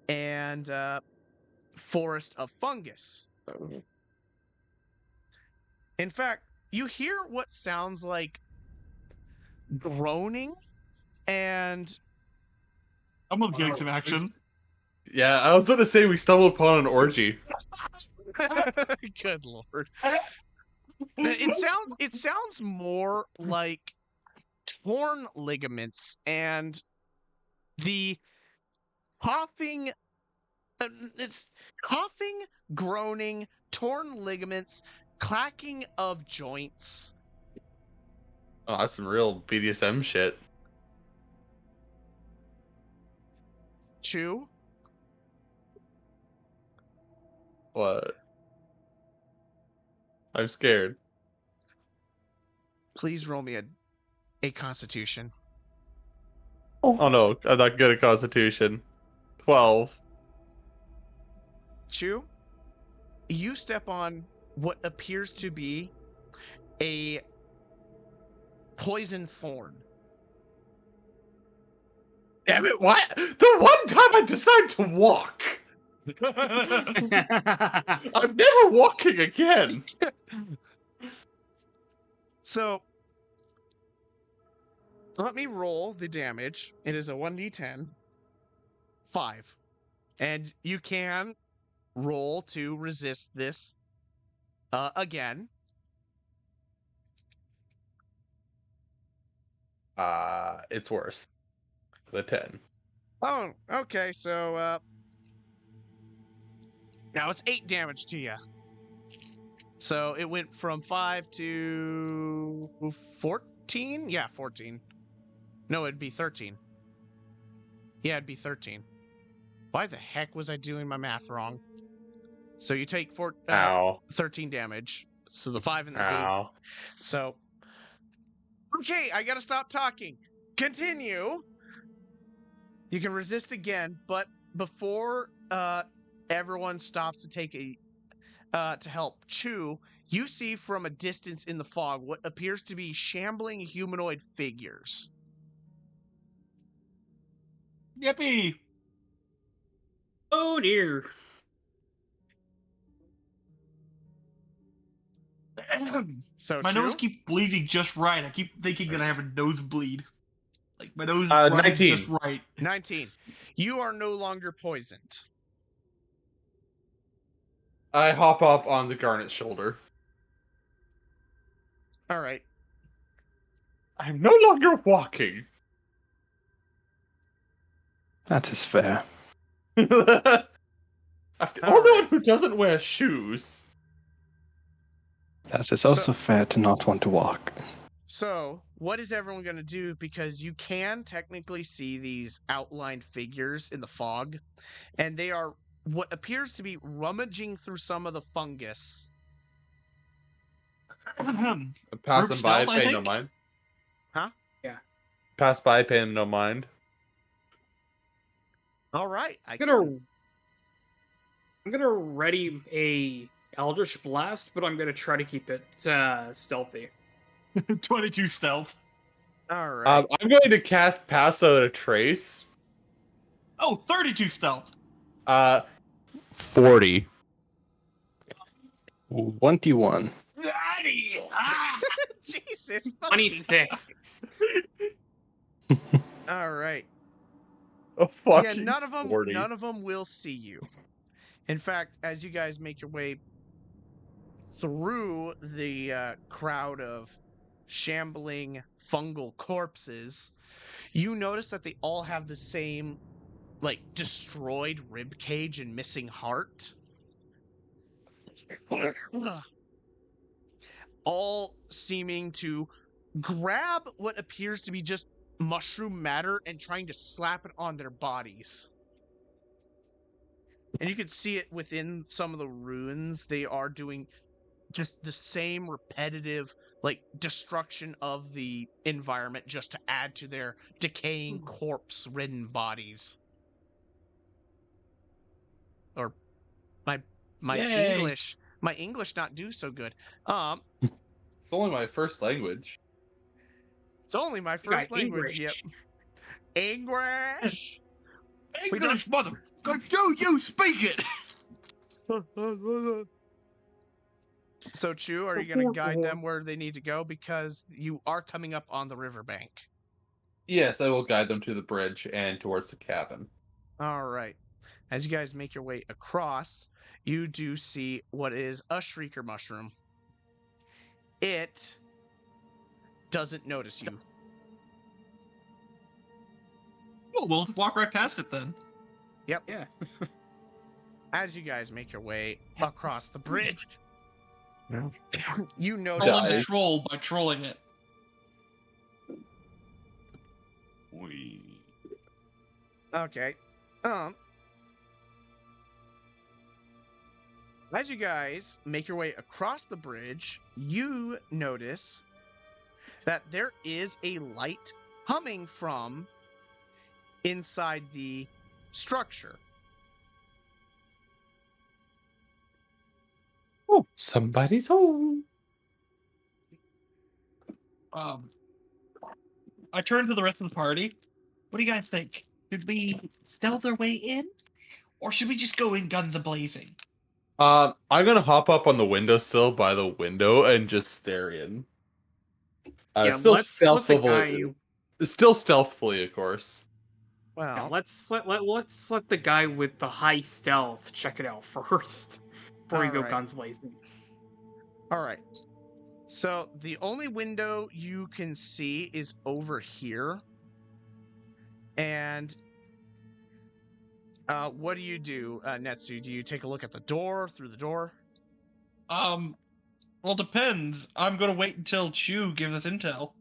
and forest of fungus. In fact, you hear what sounds like groaning and I'm getting some action. Yeah, I was going to say we stumbled upon an orgy. good lord. It sounds more like torn ligaments and the coughing it's coughing, groaning, torn ligaments, clacking of joints. Oh, that's some real BDSM shit. Chew. What? I'm scared. Please roll me a constitution. Oh no, I'm not good at Constitution. 12. Chew, you step on what appears to be a poison thorn. Damn it, what? The one time I decide to walk! I'm never walking again! So, let me roll the damage. It is a 1d10. 5. And you can roll to resist this again. It's worse. The 10. Oh, okay. So, now it's 8 damage to you. So it went from 5 to 14? Yeah, 14. No, it'd be 13. Yeah, it'd be 13. Why the heck was I doing my math wrong? So you take 13 damage. So the 5 and the 8. So, okay, I gotta stop talking. Continue. You can resist again, but before everyone stops to take to help Chew, you see from a distance in the fog what appears to be shambling humanoid figures. Yippee! Oh dear. So My nose Chew? keeps bleeding just right. I keep thinking that I have a nosebleed. Like my nose runs 19. just right. 19. You are no longer poisoned. I hop up on the Garnet's shoulder. All right. I'm no longer walking. That is fair. I'm the All only right. one who doesn't wear shoes. That is So- also fair to not want to walk. So, what is everyone going to do? Because you can technically see these outlined figures in the fog, and they are what appears to be rummaging through some of the fungus. I'm passing Group by, stealth, I paying no think? mind. Huh? Yeah. Pass by, paying no mind. All right. I'm gonna ready a Eldritch Blast, but I'm gonna try to keep it stealthy. 22 stealth. All right. I'm going to cast Pass Without a Trace. Oh, 32 stealth. 40. 21. Daddy! Ah! Jesus. fucking 26. All right. A Yeah, fucking none of them. 40. None of them will see you. In fact, as you guys make your way through the crowd of shambling fungal corpses, you notice that they all have the same, like, destroyed rib cage and missing heart. All seeming to grab what appears to be just mushroom matter and trying to slap it on their bodies. And you can see it within some of the ruins. They are doing just the same repetitive, like, destruction of the environment just to add to their decaying corpse-ridden bodies. Or my Yay. English not do so good. It's only my first language. It's only my You got first language. Yep. English. English, mother! Do you speak it? So, Chu, are you going to guide them where they need to go? Because you are coming up on the riverbank. Yes, I will guide them to the bridge and towards the cabin. All right. As you guys make your way across, you do see what is a shrieker mushroom. It doesn't notice you. Oh, we'll walk right past it then. Yep. Yeah. As you guys make your way across the bridge, you notice Trolling the that troll by trolling it. Okay. As you guys make your way across the bridge, you notice that there is a light coming from inside the structure. Oh, somebody's home. I turn to the rest of the party. What do you guys think? Should we stealth our way in? Or should we just go in guns a-blazing? I'm gonna hop up on the windowsill by the window and just stare in. Yeah, Still let's let the stealthily, guy. still stealthily, of course. Well, Yeah, let's let the guy with the high stealth check it out first before we go Alright. guns blazing. all right. So the only window you can see is over here. And what do you do, Netsu? Do you take a look at the door, through the door? Well, depends. I'm gonna wait until Chew gives us intel.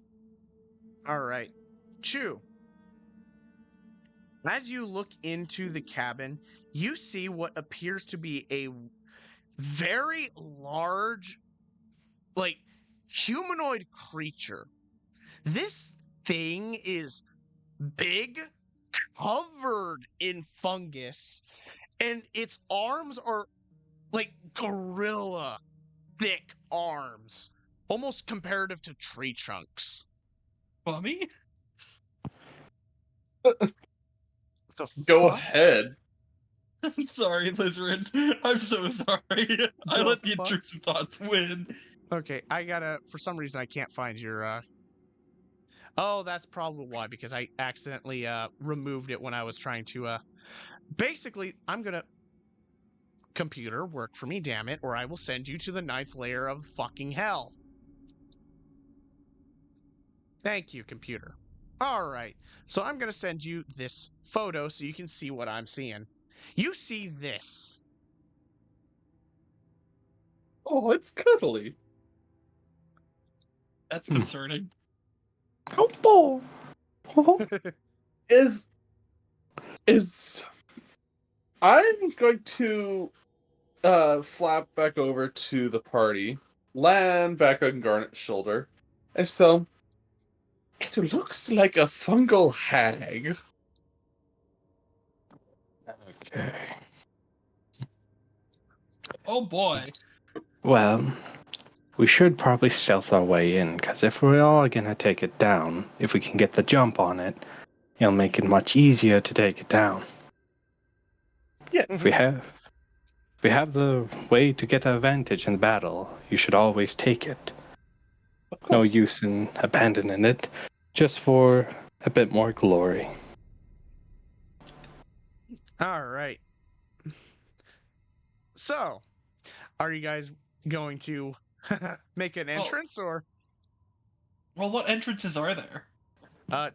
All right. Chew. As you look into the cabin, you see what appears to be a very large, like, humanoid creature. This thing is big, covered in fungus, and its arms are like gorilla thick arms, almost comparative to tree trunks. Bummy? The Go fuck? ahead. I'm sorry, Lizard. I'm so sorry. I The let the fuck? intrusive thoughts win. Okay, I gotta. For some reason, I can't find your. Oh, that's probably why, because I accidentally removed it when I was trying to. Basically, I'm gonna. Computer, work for me, damn it, or I will send you to the 9th layer of fucking hell. Thank you, computer. All right, so I'm gonna send you this photo so you can see what I'm seeing. You see this. Oh, it's cuddly. That's concerning. Oh, boy. Is I'm going to flap back over to the party, land back on Garnet's shoulder, and so it looks like a fungal hag. Okay. Oh boy. Well, we should probably stealth our way in, because if we're all gonna take it down, if we can get the jump on it, it'll make it much easier to take it down. Yes. If we have the way to get an advantage in battle, you should always take it. Of No course. use in abandoning it, just for a bit more glory. All right. So, are you guys going to make an entrance or Well, what entrances are there?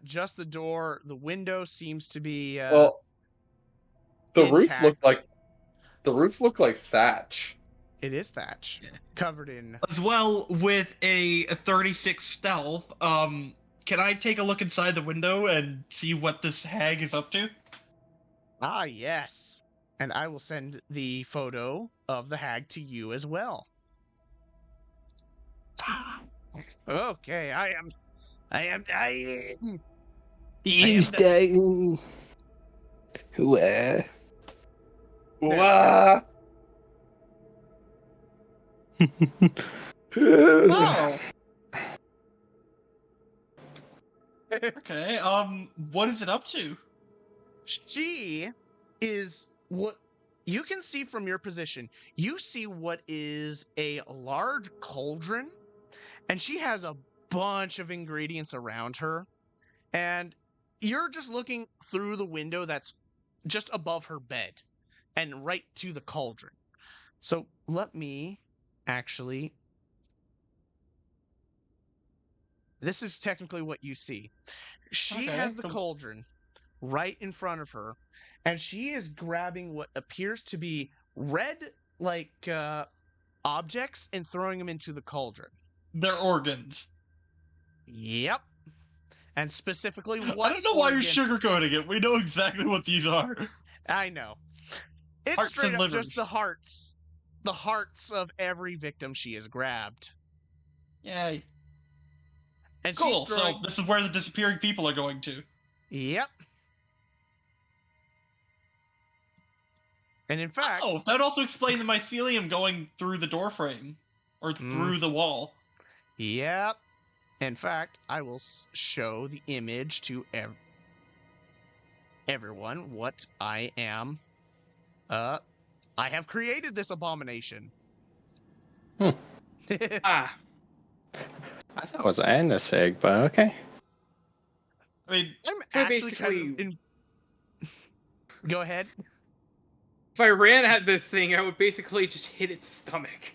just the door? The window seems to be Well, the roof intact. looked like thatch. It is thatch, covered in. As well, with a 36 stealth, can I take a look inside the window and see what this hag is up to? Ah, yes. And I will send the photo of the hag to you as well. Okay, I am dying. He's dying. Where? Wah! Oh, Okay, what is it up to? She is what you can see from your position. You see what is a large cauldron, and she has a bunch of ingredients around her. And you're just looking through the window that's just above her bed and right to the cauldron. So let me actually. This is technically what you see. She Okay, has the so- cauldron right in front of her, and she is grabbing what appears to be red, like, objects and throwing them into the cauldron. They're organs. Yep. And specifically, what I don't know why you're organ- sugarcoating it. We know exactly what these are. I know. It's Hearts straight and up just livers. the hearts. The hearts of every victim she has grabbed. Yay. And Cool, she's throwing... so this is where the disappearing people are going to. Yep. And in fact... Oh, that would also explain the mycelium going through the doorframe. Or through the wall. Yep. In fact, I will show the image to everyone what I am. I have created this abomination. ah, I thought it was an Anus egg, but okay. I mean, I'm So actually kind of basically- Go ahead. if I ran at this thing, I would basically just hit its stomach.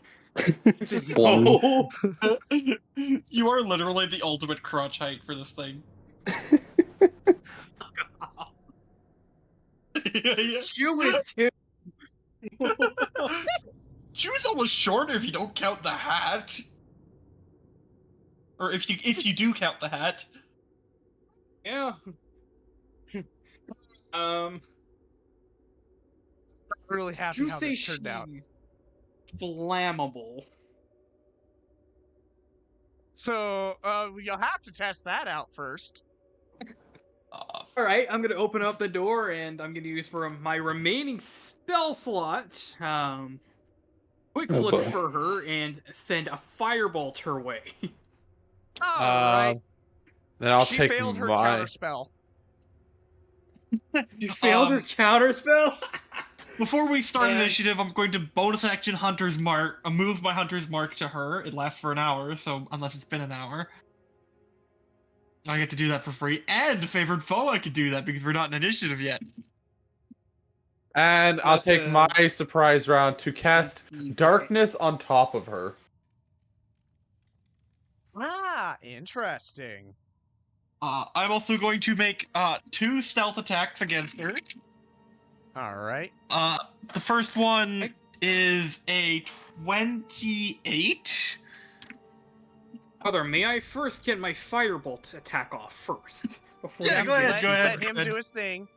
Just One. no. you are literally the ultimate crotch height for this thing. Yeah. Chew is too. She was almost shorter if you don't count the hat. Or if you do count the hat. Yeah. I'm really happy You how say this turned out. she's flammable. So, you'll have to test that out first. Uh, All right, I'm gonna open up the door and I'm gonna use my remaining spell slot. Quick Oh, look boy. for her and send a firebolt her way. All right. Then I'll She take failed her my. counterspell. You failed her counter spell? Before we start And- initiative, I'm going to bonus action Hunter's Mark, move my Hunter's Mark to her. It lasts for an hour, so unless it's been an hour. I get to do that for free. And Favored Foe, I could do that because we're not in initiative yet. And I'll That's take a- my surprise round to cast darkness on top of her. Ah, interesting. I'm also going to make 2 stealth attacks against her. All right. The first one is a 28. Brother, may I first get my firebolt attack off first? Before Yeah, you go ahead, Let, go ahead. let him do his thing.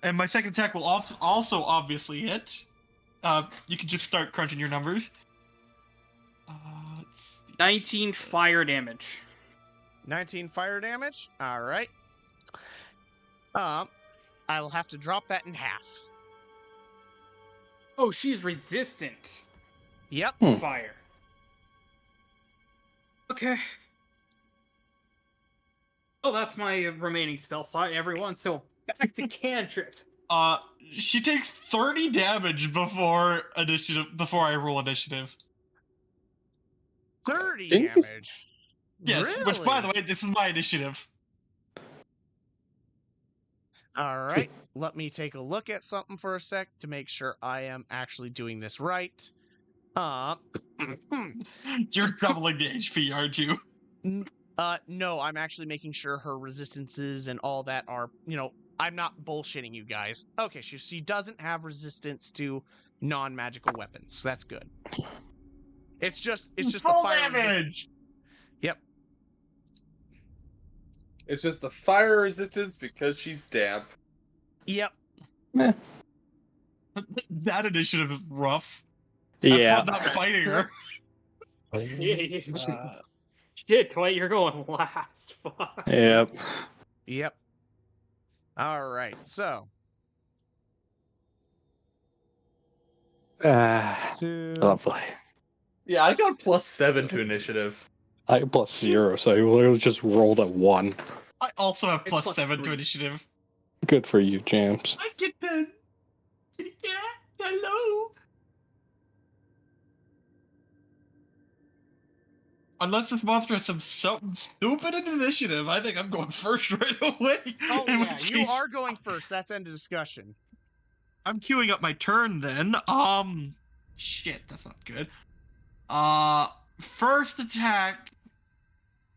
And my second attack will also obviously hit. You can just start crunching your numbers. Let's see. 19 fire damage. 19 fire damage. All right. I will have to drop that in half. Oh, she's resistant Yep. to fire. Okay. Oh, that's my remaining spell slot, everyone. So back to cantrip. She takes 30 damage before I roll initiative. 30 Didn't you- damage. Yes, Really? which by the way, this is my initiative. All right. Let me take a look at something for a sec to make sure I am actually doing this right. You're doubling the HP, aren't you? No, I'm actually making sure her resistances and all that are, I'm not bullshitting you guys. Okay, she doesn't have resistance to non-magical weapons. That's good. It's just the Full fire damage. Yep. It's just the fire resistance because she's damp. Yep. Meh. That initiative is rough. Have Yeah. fun not fighting her. Shit, Dwight, you're going last. Fuck. Yep. Yep. All right. So. Lovely. Yeah, I got +7 to initiative. I got +0, so I literally just rolled a 1. I also have It's plus 7 to +3. initiative. Good for you, James. I get that. Yeah, hello. Unless this monster has something stupid in initiative, I think I'm going first right away. Oh In yeah, which you case, are going first. That's end of discussion. I'm queuing up my turn then. Shit, that's not good. First attack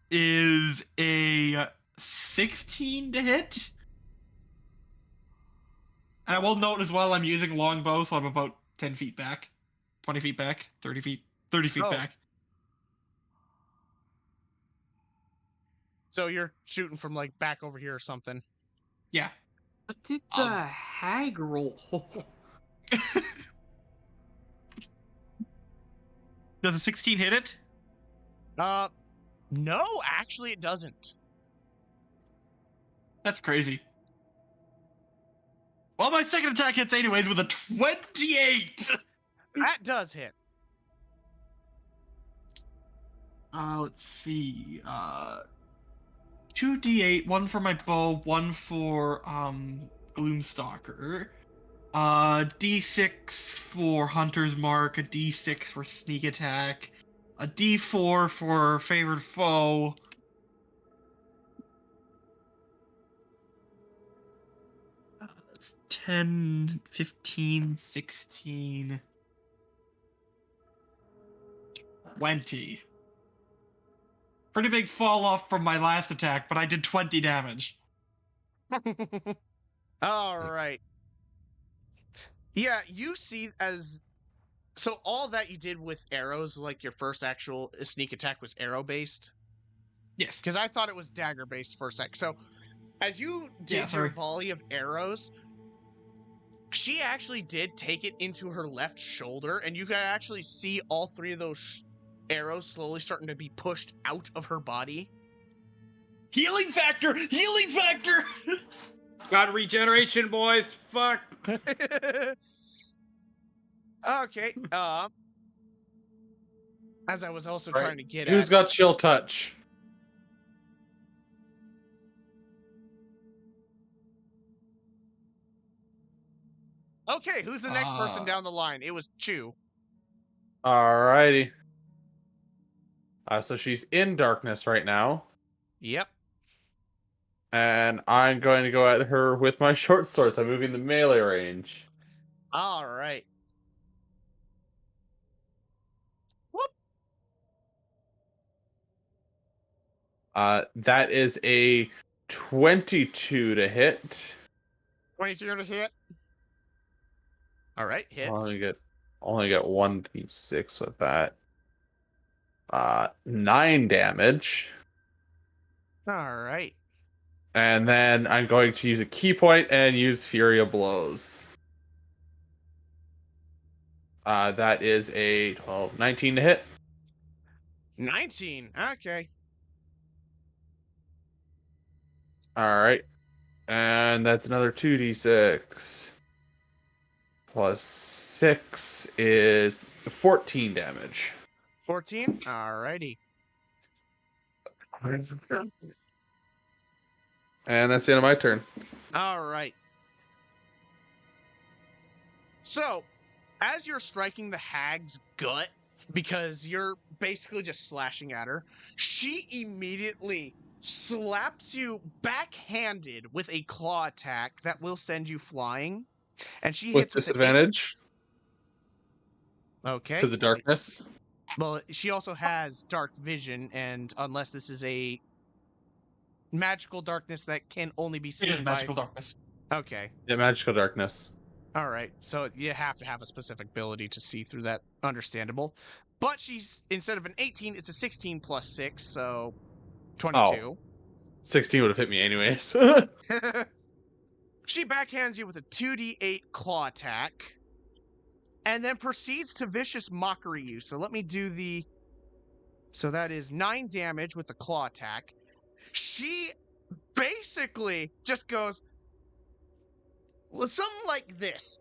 is a 16 to hit. And I will note as well I'm using longbow, so I'm about 10 feet back. 20 feet back, 30 feet Oh. back. So you're shooting from like back over here or something. Yeah. What did the hag roll? Does a 16 hit it? No, actually it doesn't. That's crazy. Well, my second attack hits anyways with a 28! That does hit. Let's see. 2d8, 1 for my bow, 1 for Gloomstalker. D6 for Hunter's Mark, a D6 for Sneak Attack, a D4 for Favored Foe. That's 10, 15, 16, 20. Pretty big fall off from my last attack, but I did 20 damage. All right. Yeah, you see so all that you did with arrows, like your first actual sneak attack was arrow based? Yes. Because I thought it was dagger based for a sec. So as you did your sorry. volley of arrows, she actually did take it into her left shoulder, and you can actually see all 3 of those arrows slowly starting to be pushed out of her body. Healing factor! Healing factor! Got regeneration, boys. Fuck. Okay. As I was also Right. trying to get Who's at, got chill touch? Okay, who's the next person down the line? It was Chu. Alrighty. So she's in darkness right now, Yep. and I'm going to go at her with my short sword. So I'm moving the melee range. All right. Whoop. That is a 22 to hit. 22 to hit. All right, hits. Only get 1d6 with that. 9 damage. All right. And then I'm going to use a key point and use Fury of Blows. That is a 19 to hit. 19. Okay. Alright. And that's another 2d6. Plus 6 is 14 damage. 14. All righty. And that's the end of my turn. All right. So, as you're striking the hag's gut, because you're basically just slashing at her, she immediately slaps you backhanded with a claw attack that will send you flying. And she With hits with disadvantage Okay. because of darkness. Well, she also has dark vision, and unless this is a magical darkness that can only be It seen is magical darkness. Okay. Yeah, magical darkness. All right. So you have to have a specific ability to see through that. Understandable. But she's, instead of an 18, it's a 16 plus 6, so 22. 16 would have hit me anyways. She backhands you with a 2d8 claw attack, and then proceeds to vicious mockery you. So let me do the... So that is 9 damage with the claw attack. She basically just goes... Well, something like this.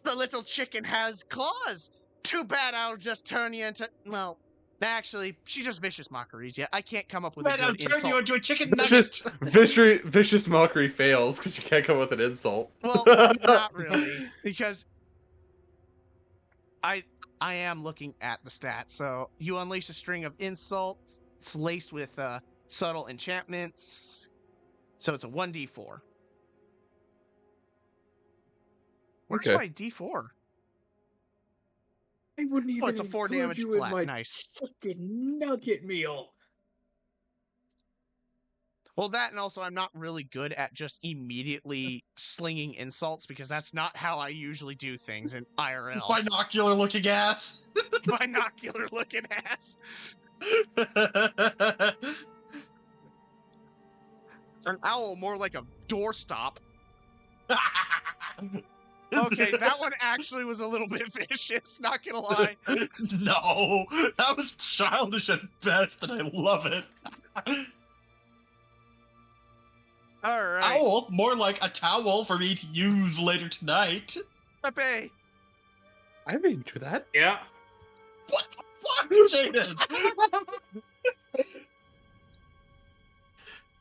The little chicken has claws. Too bad I'll just turn you into... Well, actually, she just vicious mockeries you. I can't come up with a Man, I'll good turn insult. you into a chicken Vicious, nugget. vicious mockery fails because you can't come up with an insult. Well, not really, because I am looking at the stats. So you unleash a string of insults. It's laced with subtle enchantments. So it's a 1d4. Where's Okay. my d4? I wouldn't even Oh, it's a 4 include damage you in flat. my Nice. chicken nugget meal. Well, that, and also I'm not really good at just immediately slinging insults, because that's not how I usually do things in IRL. Binocular looking ass. Binocular looking ass. An owl, more like a doorstop. Okay, that one actually was a little bit vicious, not gonna lie. No, that was childish at best, and I love it. Alright. Owl, more like a towel for me to use later tonight. Pepe. I didn't do that. Yeah. What the fuck, Jaden?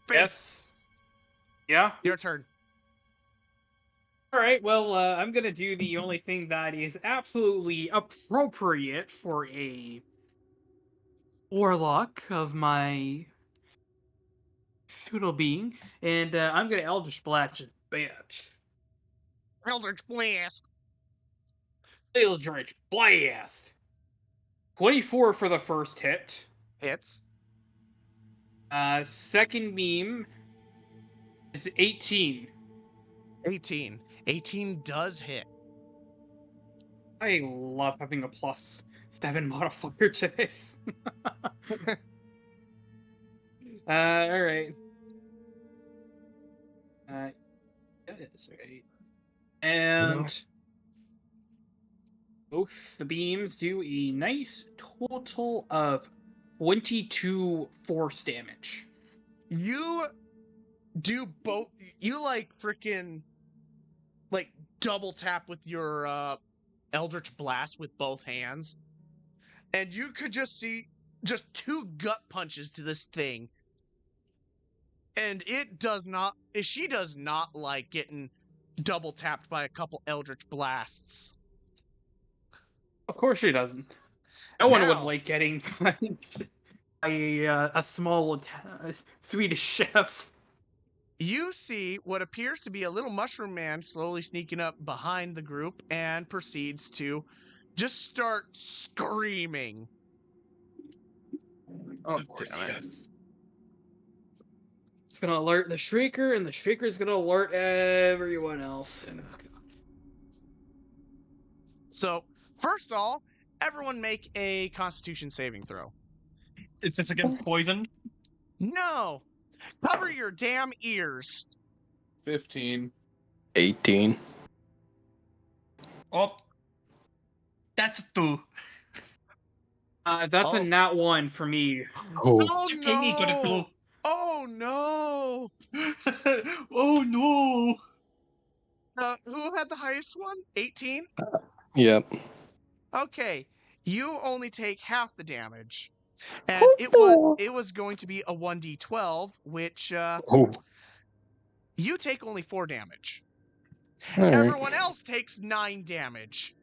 Yes. Yeah. Your turn. All right. Well, I'm gonna do the only thing that is absolutely appropriate for a warlock of my pseudo being, and I'm gonna Eldritch Blast this bitch. Eldritch Blast. Eldritch Blast. 24 for the first hit. Hits. Second beam is 18. 18. 18 does hit. I love having a +7 modifier to this. Alright. That is right. And both the beams do a nice total of 22 force damage. You do both. You like freaking like double tap with your Eldritch Blast with both hands, and you could just see just 2 gut punches to this thing, and it does not. She does not like getting double tapped by a couple Eldritch Blasts. Of course she doesn't. No one would Now- like getting a small Swedish chef. You see what appears to be a little mushroom man slowly sneaking up behind the group and proceeds to just start screaming. Of course, Damn it. yes. It's gonna alert the Shrieker, and the Shrieker's gonna alert everyone else. And So, first of all, everyone make a Constitution saving throw. It's just against poison. No! Cover your damn ears. 15. 18. Oh, that's 2. that's Oh. a nat 1 for me. Oh, Oh Kenny got a no! Oh no! 2. Oh no! Who had the highest one? 18? yep. Okay, you only take half the damage. And Oh, it was going to be a 1d12, which Oh, you take only 4 damage. all right. Everyone else takes 9 damage.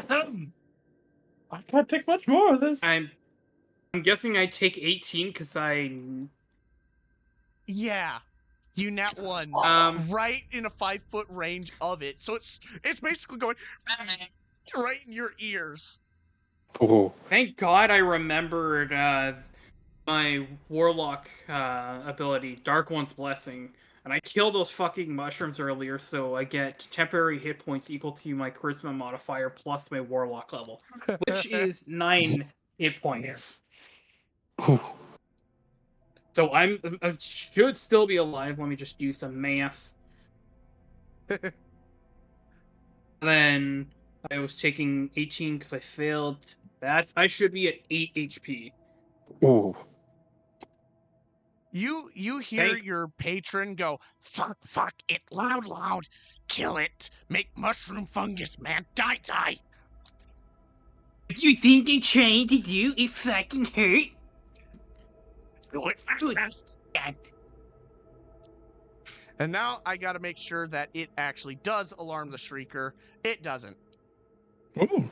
I can't take much more of this. I'm guessing I take 18 because I. Yeah. You nat 1 right in a 5-foot range of it. So it's basically going right in your ears. Oh, Thank God I remembered my Warlock ability, Dark One's Blessing. And I killed those fucking mushrooms earlier, so I get temporary hit points equal to my Charisma modifier plus my Warlock level, which is 9 hit points. oh. So I should still be alive. Let me just do some math. Then I was taking 18 because I failed that. I should be at 8 HP. Oh. You hear Thank- your patron go, fuck it, loud, kill it, make mushroom fungus, man, die. Do you think I'm trying to do it fucking hurt? Do it fast. God. And now I gotta make sure that it actually does alarm the Shrieker. It doesn't. Ooh.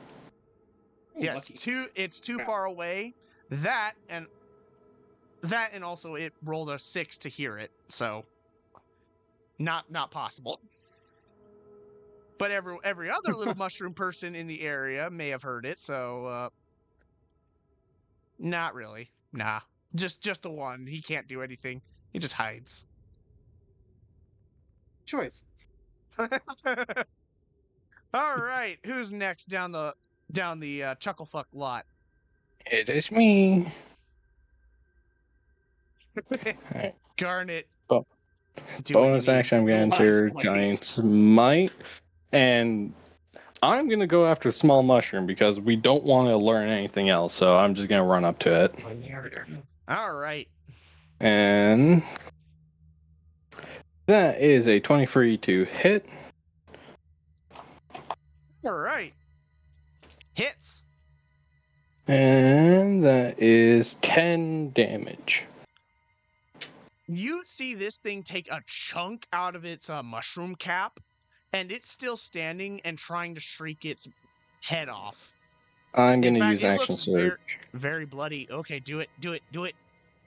Yeah, Lucky. it's too far away. That and also it rolled a 6 to hear it, so not possible. But every other little mushroom person in the area may have heard it, so not really. Nah. Just the one. He can't do anything. He just hides. Choice. All right, who's next down the chucklefuck lot? It is me. Alright. Garnet. Bo- do what you Bonus need. action, I'm going to Last enter place. Giant's Might. And I'm going to go after Small Mushroom because we don't want to learn anything else. So I'm just going to run up to it. All right. And that is a 23 to hit. All right. Hits. And that is 10 damage. You see this thing take a chunk out of its mushroom cap, and it's still standing and trying to shriek its head off. I'm In going to fact, use it action looks surge. very bloody. Okay, do it.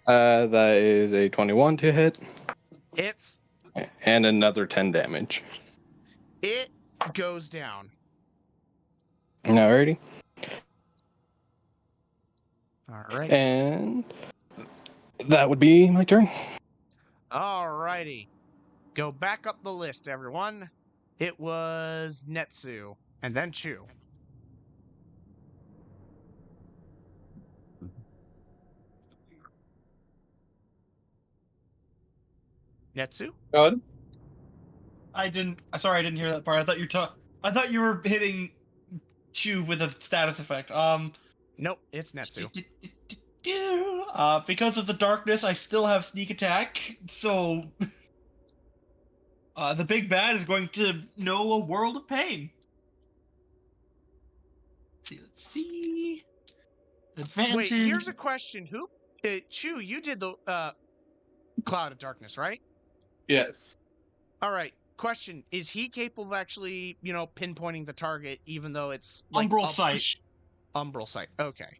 That is a 21 to hit. Hits. And another 10 damage. It goes down. Alrighty. All right. And that would be my turn. All righty. Go back up the list, everyone. It was Netsu, and then Chu. Netsu? God. Sorry, I didn't hear that part. I thought you were hitting Chew with a status effect. Nope, it's Netsu. Because of the darkness, I still have sneak attack, so the big bad is going to know a world of pain. Let's see. Advantage. Wait, here's a question. Chu, you did the Cloud of Darkness, right? Yes. All right. question: is he capable of actually, pinpointing the target, even though it's like Umbral sight. Umbral sight. Okay.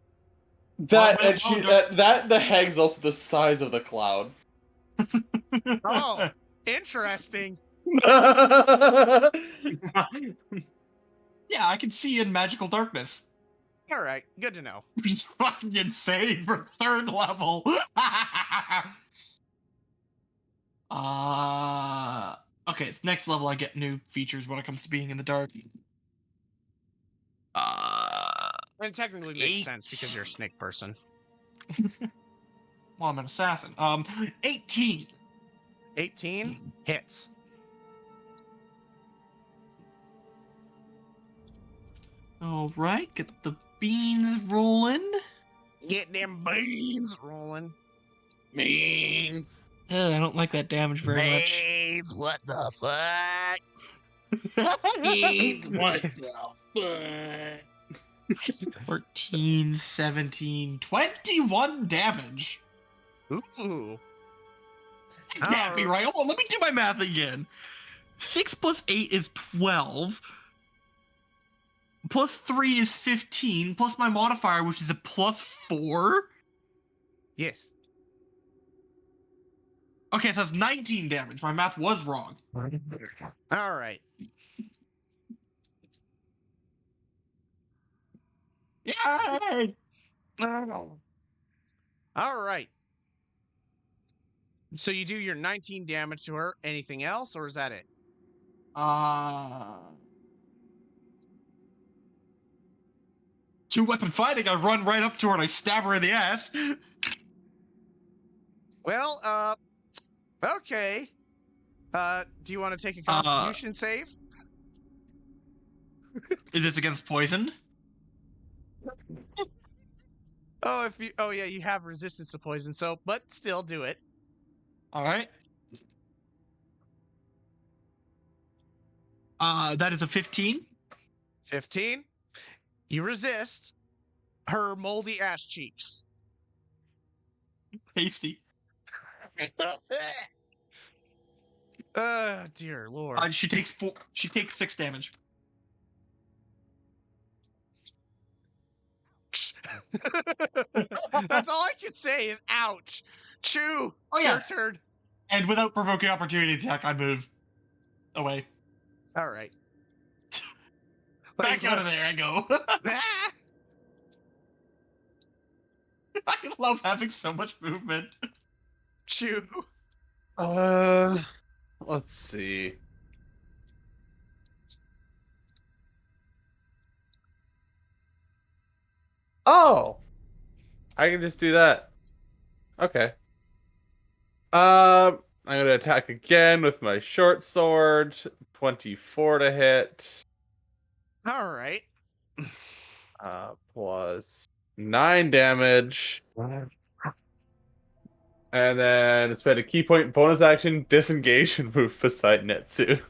That Well, and she that the hag's also the size of the cloud. Oh, interesting. Yeah, I can see in magical darkness. All right, good to know. Which is fucking insane for 3rd level. Okay, it's next level. I get new features when it comes to being in the dark. And it technically makes sense because you're a snake person. Well, I'm an assassin. 18. 18 hits. All right, get the beans rolling. Get them beans rolling. Means. I don't like that damage very much. Beans, what the fuck? Means what the fuck? 14, 17, 21 damage. Ooh. That can't be right. Hold on, let me do my math again. 6 plus 8 is 12. Plus 3 is 15. Plus my modifier, which is a plus 4. Yes. Okay, so that's 19 damage. My math was wrong. All right. Yay! All right. So you do your 19 damage to her. Anything else, or is that it? Two-weapon fighting, I run right up to her and I stab her in the ass. Well, okay. Do you want to take a Constitution save? Is this against poison? Oh yeah, you have resistance to poison, so but still do it. All right. That is a 15. 15. You resist her moldy ass cheeks. Tasty. Dear Lord. She takes 6 damage. That's all I can say is ouch. Chew. Oh, yeah. Your turn. And without provoking opportunity attack, I move away. All right. Back out of there I go. I love having so much movement. Chew. Let's see. Oh, I can just do that. Okay. I'm gonna attack again with my short sword. 24 to hit. All right. Plus 9 damage. And then spend a key point bonus action, disengage, and move beside Netsu.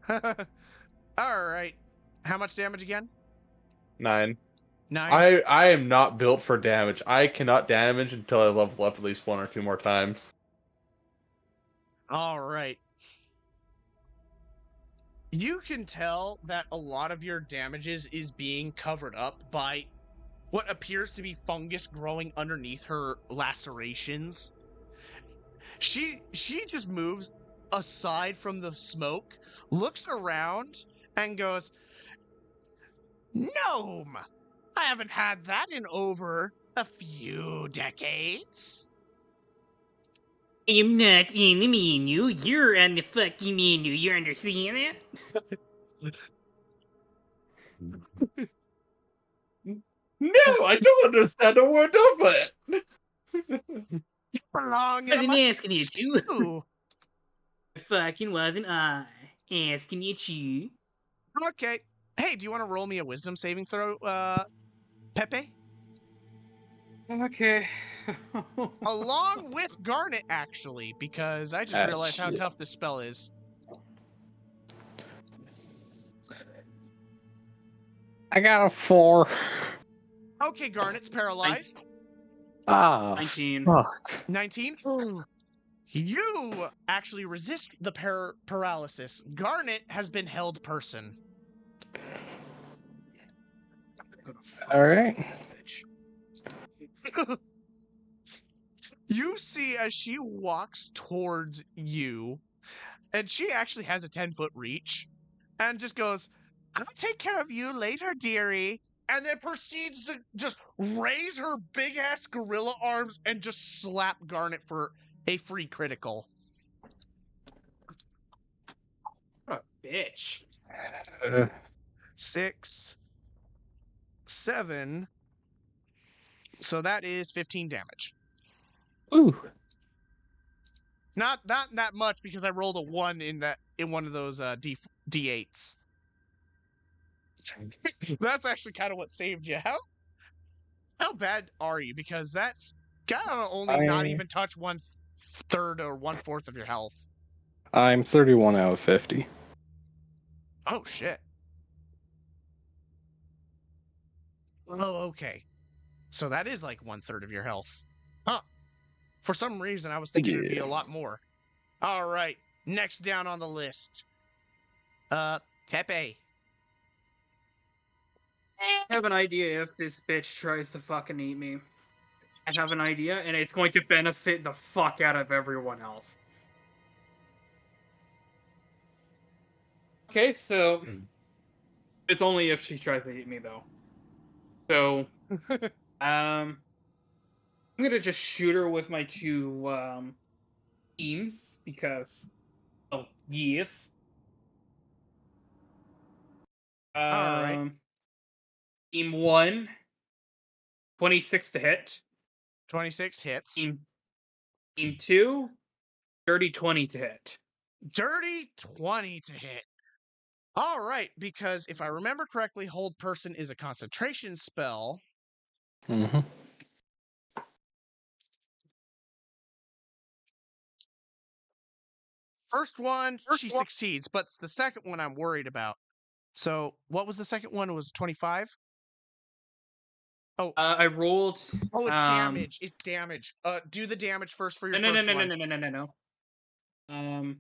All right. How much damage again? 9. 9. I am not built for damage. I cannot damage until I level up at least 1 or 2 more times. All right. You can tell that a lot of your damages is being covered up by what appears to be fungus growing underneath her lacerations. She just moves aside from the smoke, looks around, and goes, "Gnome! I haven't had that in over a few decades." I'm not in the menu. You're on the fucking menu. You understand that? No, I don't understand a word of it. Belong in I a wasn't asking you to. stew. Fucking wasn't I asking you to? Okay. Hey, do you want to roll me a wisdom saving throw, Pepe? Okay. Along with Garnet, actually, because I just realized how tough this spell is. I got a 4. Okay, Garnet's paralyzed. 19. 19. Fuck. 19. You actually resist the paralysis. Garnet has been held person. I'm gonna All right. this bitch. You see as she walks towards you, and she actually has a 10-foot reach, and just goes, "I'll take care of you later, dearie," and then proceeds to just raise her big-ass gorilla arms and just slap Garnet for a free critical. What a bitch. 6, 7, so that is 15 damage. Ooh. Not that much because I rolled a 1 in one of those D8s. That's actually kind of what saved you. How bad are you? Because that's gotta only not even touch 1/3 or 1/4 of your health. I'm 31 out of 50. Oh shit. Oh, okay. So that is like 1/3 of your health. Huh. For some reason, I was thinking it'd be Yeah. a lot more. All right. Next down on the list. Pepe. I have an idea if this bitch tries to fucking eat me. I have an idea, and it's going to benefit the fuck out of everyone else. Okay, so it's only if she tries to eat me, though. So, I'm gonna just shoot her with my 2 beams because, oh yes. All right. Beam 1, 26 to hit. 26 hits. Beam 2, dirty 20 to hit. Dirty 20 to hit. All right, because if I remember correctly, Hold Person is a concentration spell. Mm-hmm. First one, she succeeds, but it's the second one I'm worried about. So, what was the second one? It was 25? Oh, I rolled. oh, it's damage. It's damage. Do the damage first for your No, first one. No.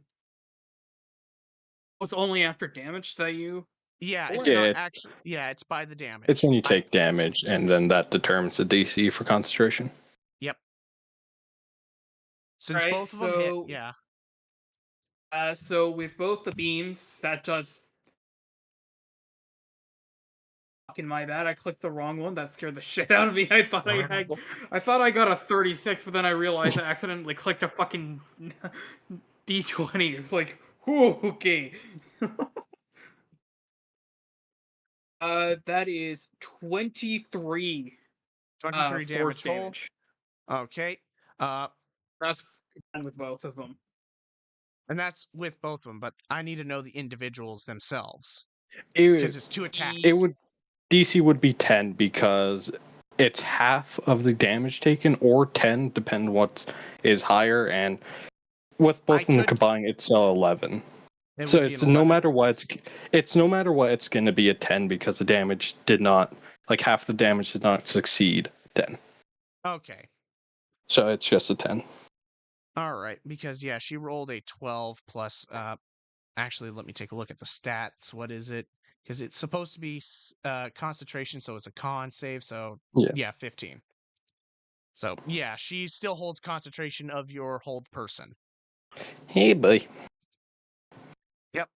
It's only after damage that you. Yeah, it's Yeah, not actually. Yeah, it's by the damage. it's when you take damage, and then that determines the DC for concentration. Yep. Since Right, both of them hit, so- yeah. So with both the beams, that does. Fucking my bad. I clicked the wrong one. That scared the shit out of me. I thought I got a 36, but then I realized I accidentally clicked a fucking D20. Like, whew, okay. That is 23. 23 damage force total. damage. Okay. That's with both of them. And that's with both of them, but I need to know the individuals themselves It, because it's 2 attacks. it would DC would be 10 because it's half of the damage taken, or 10, depending what is higher, and with both of them combined, it's still 11. So it's no matter what, it's no matter what, it's going to be a 10 because the damage did not, like half the damage did not succeed 10. Okay. So it's just a 10. All right, because yeah, she rolled a 12 plus. Actually, let me take a look at the stats. What is it? Because it's supposed to be concentration, so it's a con save. So yeah, 15. So yeah, she still holds concentration of your hold person. Hey, boy. Yep.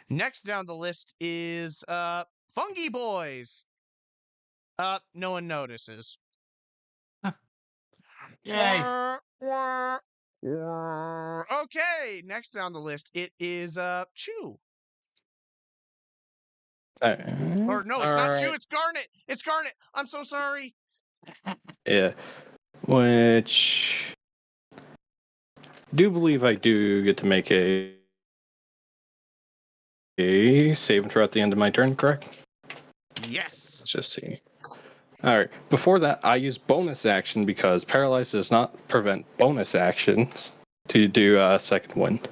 Next down the list is Fungi Boys. No one notices. Yay. Okay, next down the list it is Chew. Or no, it's not Chew, it's Garnet. It's Garnet. I'm so sorry. Yeah. Which do believe I do get to make a save and throw at the end of my turn, correct? Yes. Let's just see. Alright, before that, I use bonus action because Paralyze does not prevent bonus actions to do second wind.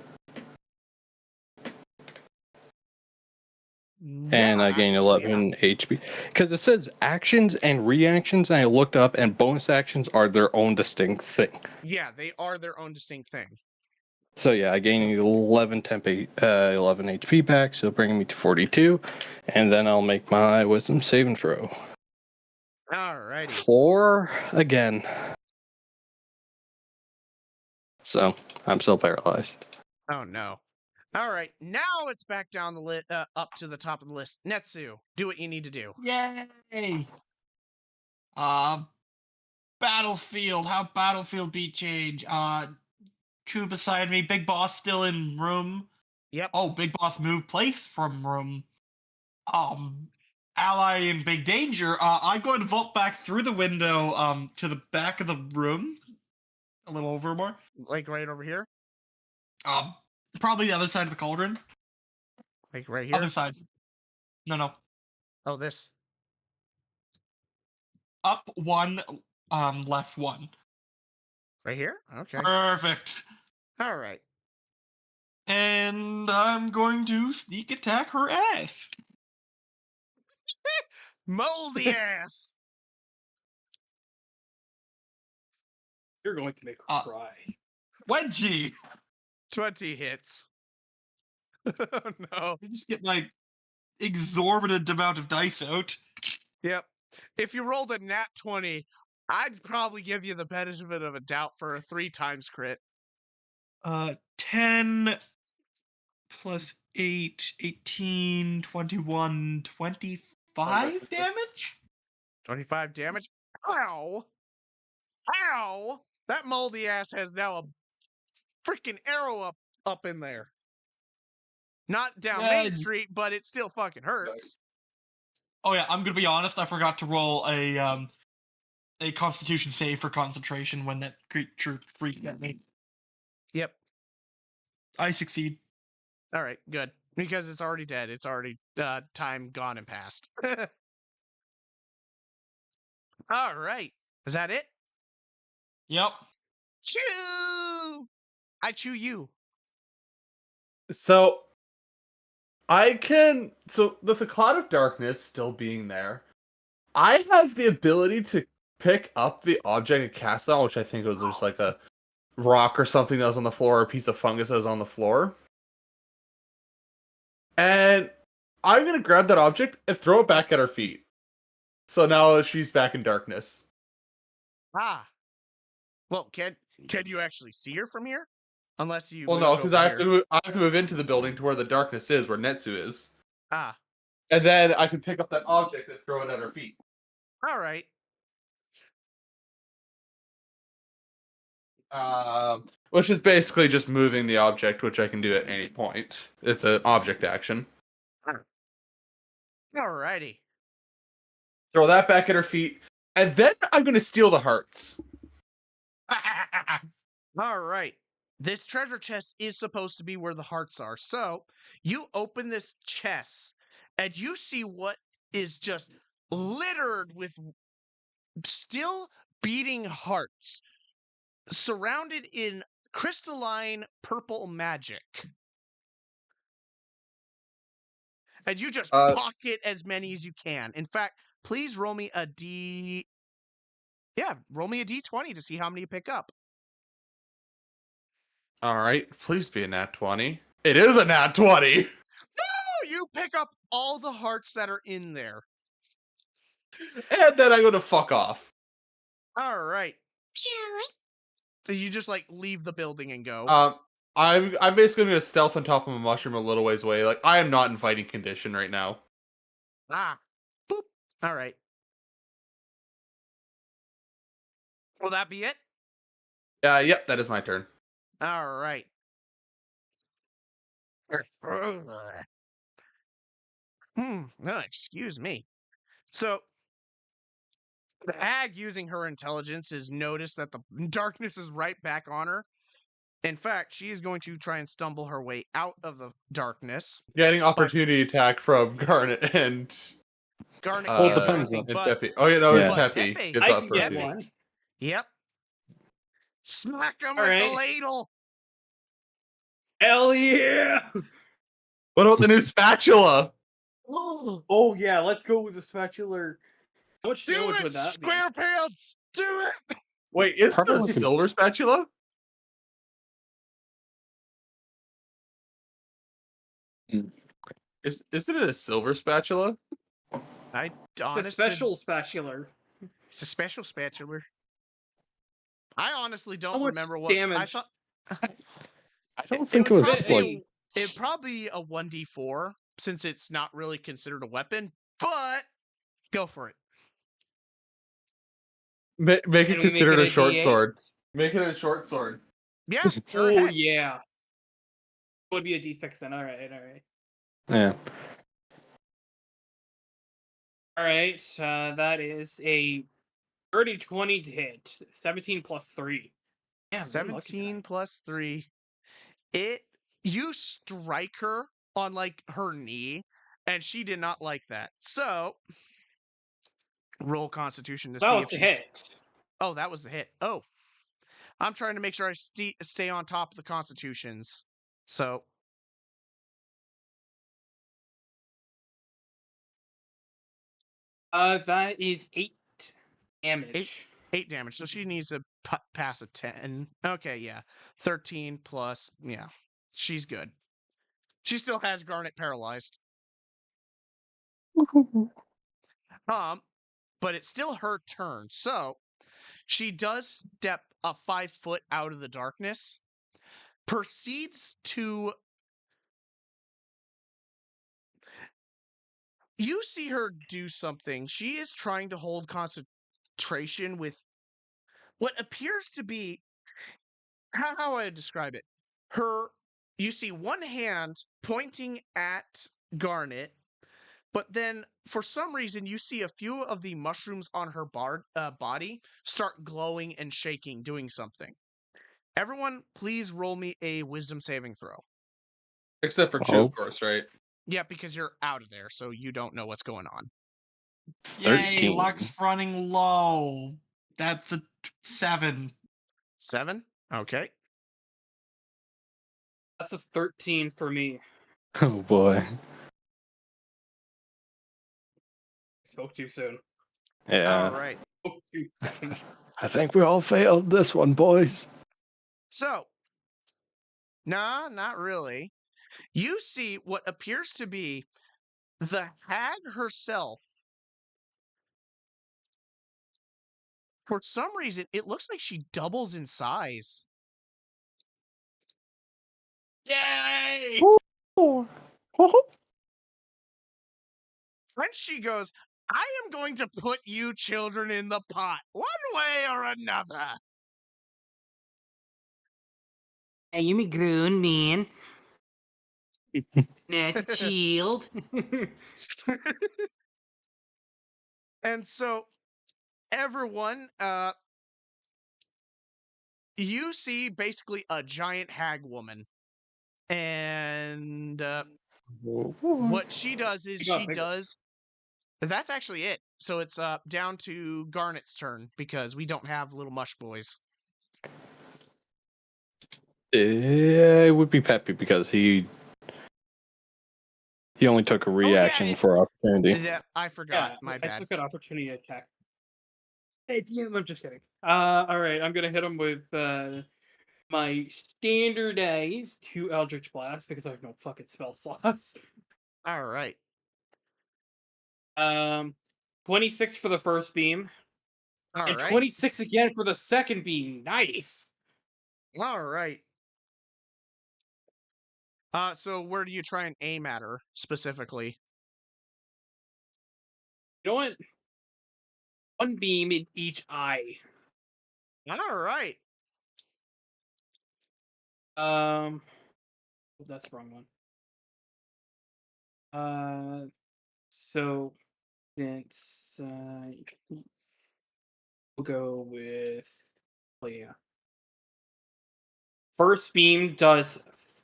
And I gain 11 HP. Because it says actions and reactions, and I looked up, and bonus actions are their own distinct thing. Yeah, they are their own distinct thing. So yeah, I gained 11 11 HP back, so bringing me to 42, and then I'll make my Wisdom saving throw. Alrighty. 4 again. So I'm still paralyzed. Oh no. All right, now it's back down the list, up to the top of the list. Netsu, do what you need to do. Yay! Battlefield. How Battlefield beat change? True beside me. Big Boss still in room. Yep. Oh, Big Boss moved place from room. Ally in big danger. I'm going to vault back through the window. To the back of the room. A little over more. Like right over here. Probably the other side of the cauldron. Like right here. Other side. No. Oh, this. Up 1. Left 1. Right here. Okay. Perfect. All right. And I'm going to sneak attack her ass. Moldy ass. You're going to make her cry. Wedgie. 20 hits. Oh no. You just get like exorbitant amount of dice out. Yep. If you rolled a nat 20, I'd probably give you the benefit of a doubt for a 3 times crit. 10 plus 8, 18, 21, 25 damage? 25 damage. Ow! Ow! That moldy ass has now a freaking arrow up in there. Not down Main Street, but it still fucking hurts. Oh yeah, I'm gonna be honest, I forgot to roll a constitution save for concentration when that creature freaked at me. Yep. I succeed. All right, good. Because it's already dead. It's already time gone and past. All right. Is that it? Yep. Chew! I chew you. So with the cloud of darkness still being there, I have the ability to pick up the object it cast on, which I think was just like a rock or something that was on the floor, or a piece of fungus that was on the floor. And I'm gonna grab that object and throw it back at her feet. So now she's back in darkness. Ah. Well, can you actually see her from here? Unless you. Well, no, moved because over I have here. to move into the building to where the darkness is, where Netsu is. Ah. And then I can pick up that object and throw it at her feet. All right. Which is basically just moving the object, which I can do at any point. It's an object action. Alrighty. Throw that back at her feet, and then I'm going to steal the hearts. All right. This treasure chest is supposed to be where the hearts are. So you open this chest, and you see what is just littered with still beating hearts, surrounded in crystalline purple magic. And you just pocket as many as you can. In fact, please roll me a D. Yeah, roll me a D20 to see how many you pick up. All right, please be a nat 20. It is a nat 20. No, you pick up all the hearts that are in there. And then I go to fuck off. All right. You just like leave the building and go. I'm basically going to stealth on top of a mushroom a little ways away. Like, I am not in fighting condition right now. Ah. Boop. All right. Will that be it? Yep, that is my turn. All right. Oh, excuse me. So, the hag, using her intelligence, has noticed that the darkness is right back on her. In fact, she is going to try and stumble her way out of the darkness. Getting opportunity attack from Garnet and Garnet Well, it can't do depends anything on- and but Peppy. Oh yeah, no, it's Yeah. Peppy. Peppy. Gets I can get opportunity. one. Yep. Smack him All with the right. ladle. Hell yeah! What about the new spatula? Oh yeah, let's go with the spatula. How much Do damage it, would that be? SquarePants! Do it! Wait, is it Probably a like a- silver spatula? Isn't it a silver spatula? I It's a honestly, special spatula. it's a special spatula. I honestly How don't much remember what I damage? thought. I don't It think it would was probably like. it'd probably be a 1d4 since it's not really considered a weapon, but go for it. Make it Can we make considered it a a short D8? sword. Make it a short sword. Yeah, sure. Oh heck. yeah. It would be a D6 then. All right. Yeah. All right. That is a 30-20 to hit. 17 plus 3. Yeah, I'm really lucky 17 tonight. plus 3. You strike her on like her knee, and she did not like that. So roll Constitution to That see was if the she's. hit. Oh, that was the hit. Oh, I'm trying to make sure I stay on top of the Constitutions. So That is 8 damage. 8 damage. So she needs to pass a 10. Okay, yeah. 13 plus. Yeah, she's good. She still has Garnet paralyzed. But it's still her turn. So she does step a 5 foot out of the darkness, proceeds to. You see her do something. She is trying to hold concentration with what appears to be. How I describe it? You see one hand pointing at Garnet, but then for some reason you see a few of the mushrooms on her body start glowing and shaking, doing something. Everyone, please roll me a wisdom saving throw. Except for Chew, Oh. of course, right? Yeah, because you're out of there, so you don't know what's going on. Yay, 13. luck's running low. That's a 7. 7? Okay. That's a 13 for me. Oh boy. Spoke too soon. Yeah. All right. Spoke too soon. I think we all failed this one, boys. So, nah, not really. You see what appears to be the hag herself. For some reason, it looks like she doubles in size. Yay! Oh. And she goes, I am going to put you children in the pot, one way or another. Hey, you me grown man. Not a child. And so, everyone, you see basically a giant hag woman. And what she does is that's actually it. So it's down to Garnet's turn because we don't have little mush boys. Yeah, it would be Peppy because he only took a reaction for opportunity. Yeah, I forgot. Yeah, My I bad. took an opportunity attack. Hey, yeah, I'm just kidding. All right, I'm gonna hit him with my standardized 2 Eldritch Blast because I have no fucking spell slots. All right. 26 for the first beam, All and right. 26 again for the second beam. Nice. All right. So where do you try and aim at her specifically? You know what? 1 beam in each eye. All right. That's the wrong one. So since we'll go with yeah. First beam does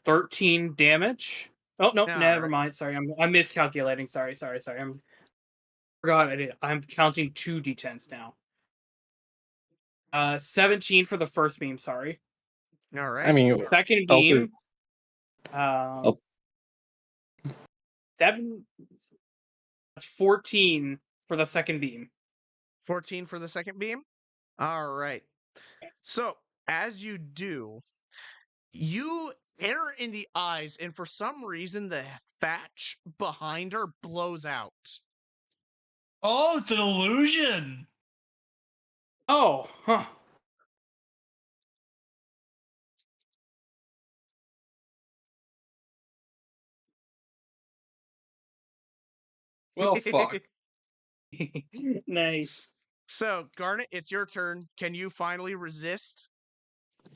13 damage. Oh no, All never right. mind. Sorry, I'm miscalculating. Sorry. Forgot I did. I'm counting 2 d10s now. 17 for the first beam. Sorry. All right. I mean, Second Alter- beam. 7. That's 14 for the second beam. 14 for the second beam. All right. So as you do, you hit her in the eyes, and for some reason, the thatch behind her blows out. Oh, it's an illusion. Oh, huh. Well, fuck. Nice. So, Garnet, it's your turn. Can you finally resist?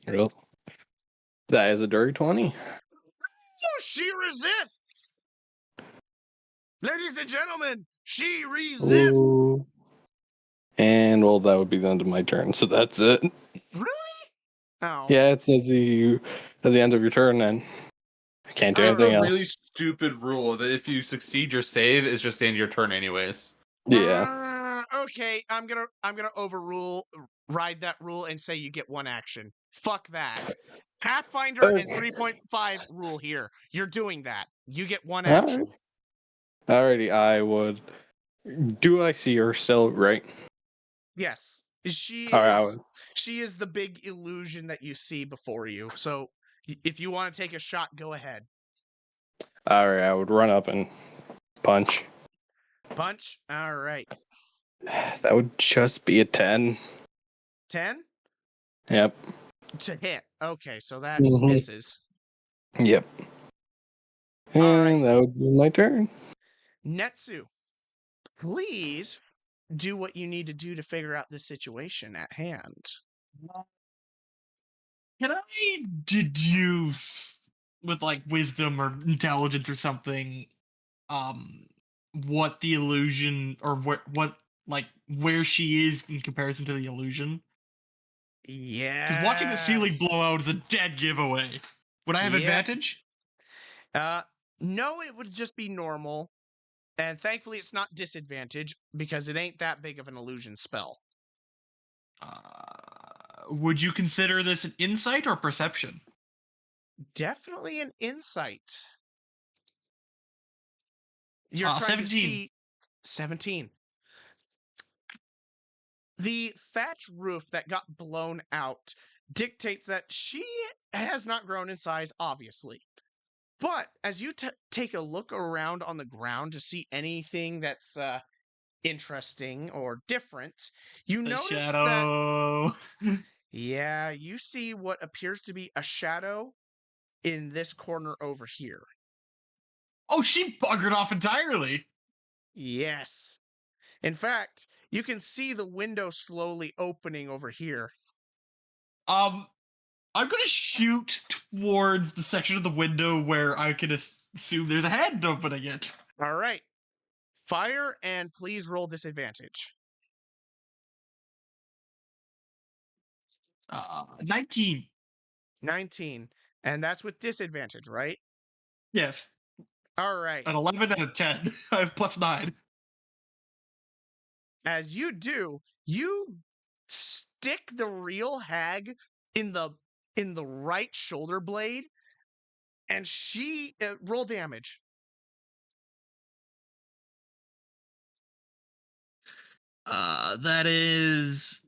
Real. That is a dirty 20. Oh, she resists! Ladies and gentlemen, she resists! Ooh. And well, that would be the end of my turn. So that's it. Really? Oh. Yeah, it's at the end of your turn, then. I can't do All It's anything a else. really stupid rule that if you succeed your save, it's just the end of your turn anyways. Yeah. Okay, I'm gonna ride that rule and say you get one action. Fuck that. Pathfinder and Okay. 3.5 rule here. You're doing that. You get one Alright. action. Alrighty, I would. Do I see her still? Right. Yes. She Alright, I is would. she is the big illusion that you see before you. So if you want to take a shot, go ahead. Alright, I would run up and punch. Punch. All right. That would just be a 10. 10 Yep. to hit. Okay, so that Mhm. misses. Yep. And Alright. that would be my turn. Netsu, please do what you need to do to figure out the situation at hand. Can I deduce with like wisdom or intelligence or something, what the illusion or what like where she is in comparison to the illusion? Yeah. Because watching the ceiling blow out is a dead giveaway. Would I have Yep. advantage? No, it would just be normal. And thankfully it's not disadvantage because it ain't that big of an illusion spell. Would you consider this an insight or perception? Definitely an insight. You're trying 17. to see 17. The thatch roof that got blown out dictates that she has not grown in size, obviously. But as you take a look around on the ground to see anything that's interesting or different, you The notice that, shadow. yeah, you see what appears to be a shadow in this corner over here. Oh, she buggered off entirely. Yes. In fact, you can see the window slowly opening over here. I'm gonna shoot towards the section of the window where I can assume there's a hand opening it. All right. Fire and please roll disadvantage. 19. 19. And that's with disadvantage, right? Yes. All right. An 11 and a 10. I have +9. As you do, you stick the real hag in the right shoulder blade, and she roll damage. That is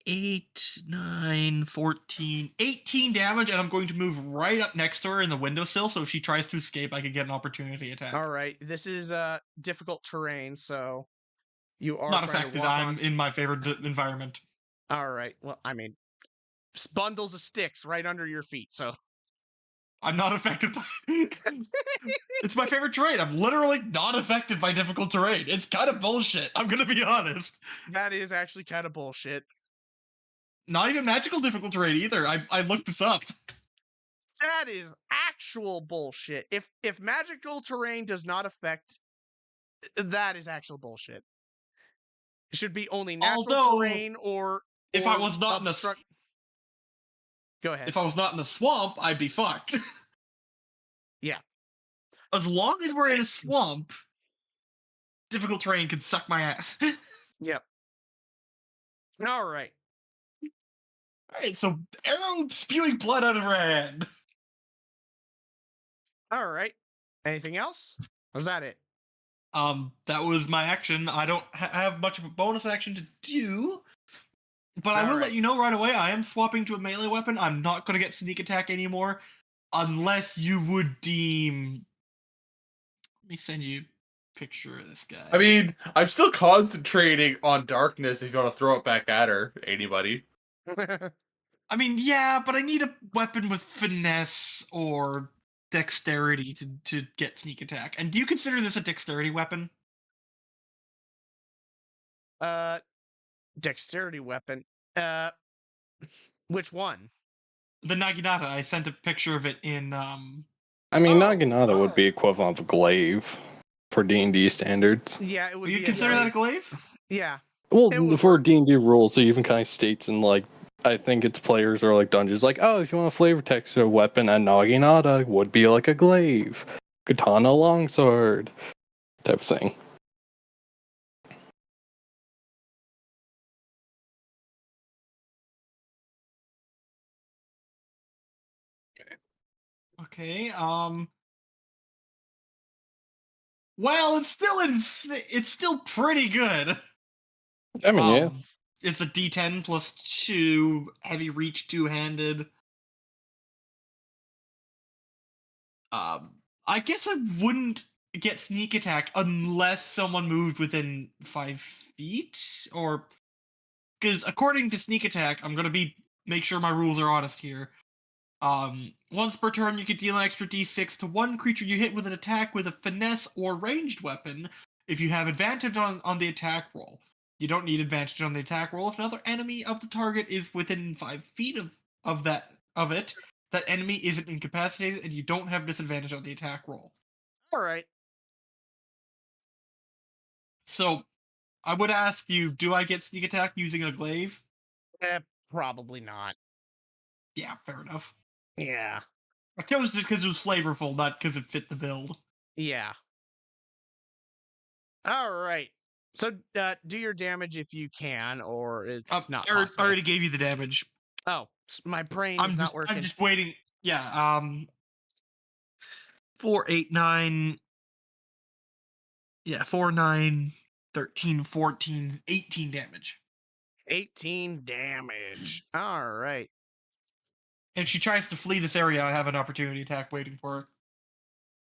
8, 9, 14, 18 damage, and I'm going to move right up next to her in the windowsill, so if she tries to escape, I could get an opportunity attack. All right. This is difficult terrain, so you are Not trying affected. to walk I'm on. in my favorite environment. All right. Well, I mean, bundles of sticks right under your feet, so I'm not affected by It's my favorite terrain. I'm literally not affected by difficult terrain. It's kind of bullshit. I'm gonna be honest. that is actually kind of bullshit. Not even magical difficult terrain either. I looked this up. That is actual bullshit. If magical terrain does not affect, that is actual bullshit. It should be only natural Although, terrain or if I was not obstruct. Go ahead. if I was not in a swamp, I'd be fucked. Yeah. As long as we're in a swamp, difficult terrain can suck my ass. Yep. All right. Alright, so arrow spewing blood out of her hand. All right. Anything else? Or was that it? That was my action. I don't have much of a bonus action to do, but I will let you know right away. I am swapping to a melee weapon. I'm not going to get sneak attack anymore. unless you would deem. Let me send you a picture of this guy. I mean, I'm still concentrating on darkness if you want to throw it back at her, anybody. I mean, yeah, but I need a weapon with finesse or dexterity to get sneak attack. And do you consider this a dexterity weapon? Dexterity weapon. Which one? The Naginata. I sent a picture of it in. I mean, Oh, Naginata would be equivalent of glaive for D&D standards. Yeah, it would You be consider that a glaive? Yeah. Well, It would for work. D&D rules, it even kind of states in, like, I think it's players or, like, dungeons, like, oh, if you want a flavor text or weapon, a Naginata would be like a glaive. Katana longsword. Type of thing. Okay. Well, it's still pretty good. I mean, yeah. It's a D10 plus 2 heavy reach two-handed. I guess I wouldn't get sneak attack unless someone moved within 5 feet, or because according to sneak attack, I'm gonna make sure my rules are honest here. Once per turn, you can deal an extra d6 to one creature you hit with an attack with a finesse or ranged weapon if you have advantage on the attack roll. You don't need advantage on the attack roll if another enemy of the target is within 5 feet of it. That enemy isn't incapacitated, and you don't have disadvantage on the attack roll. All right. So, I would ask you, do I get sneak attack using a glaive? Probably not. Yeah, fair enough. Yeah. I chose it because it was flavorful, not because it fit the build. Yeah. All right. So do your damage if you can, or it's not I possible. already gave you the damage. Oh, my brain is not working. I'm just waiting. Yeah, 4, 8, 9. Yeah, 4, 9, 13, 14, 18 damage. 18 damage. All right. If she tries to flee this area, I have an opportunity attack waiting for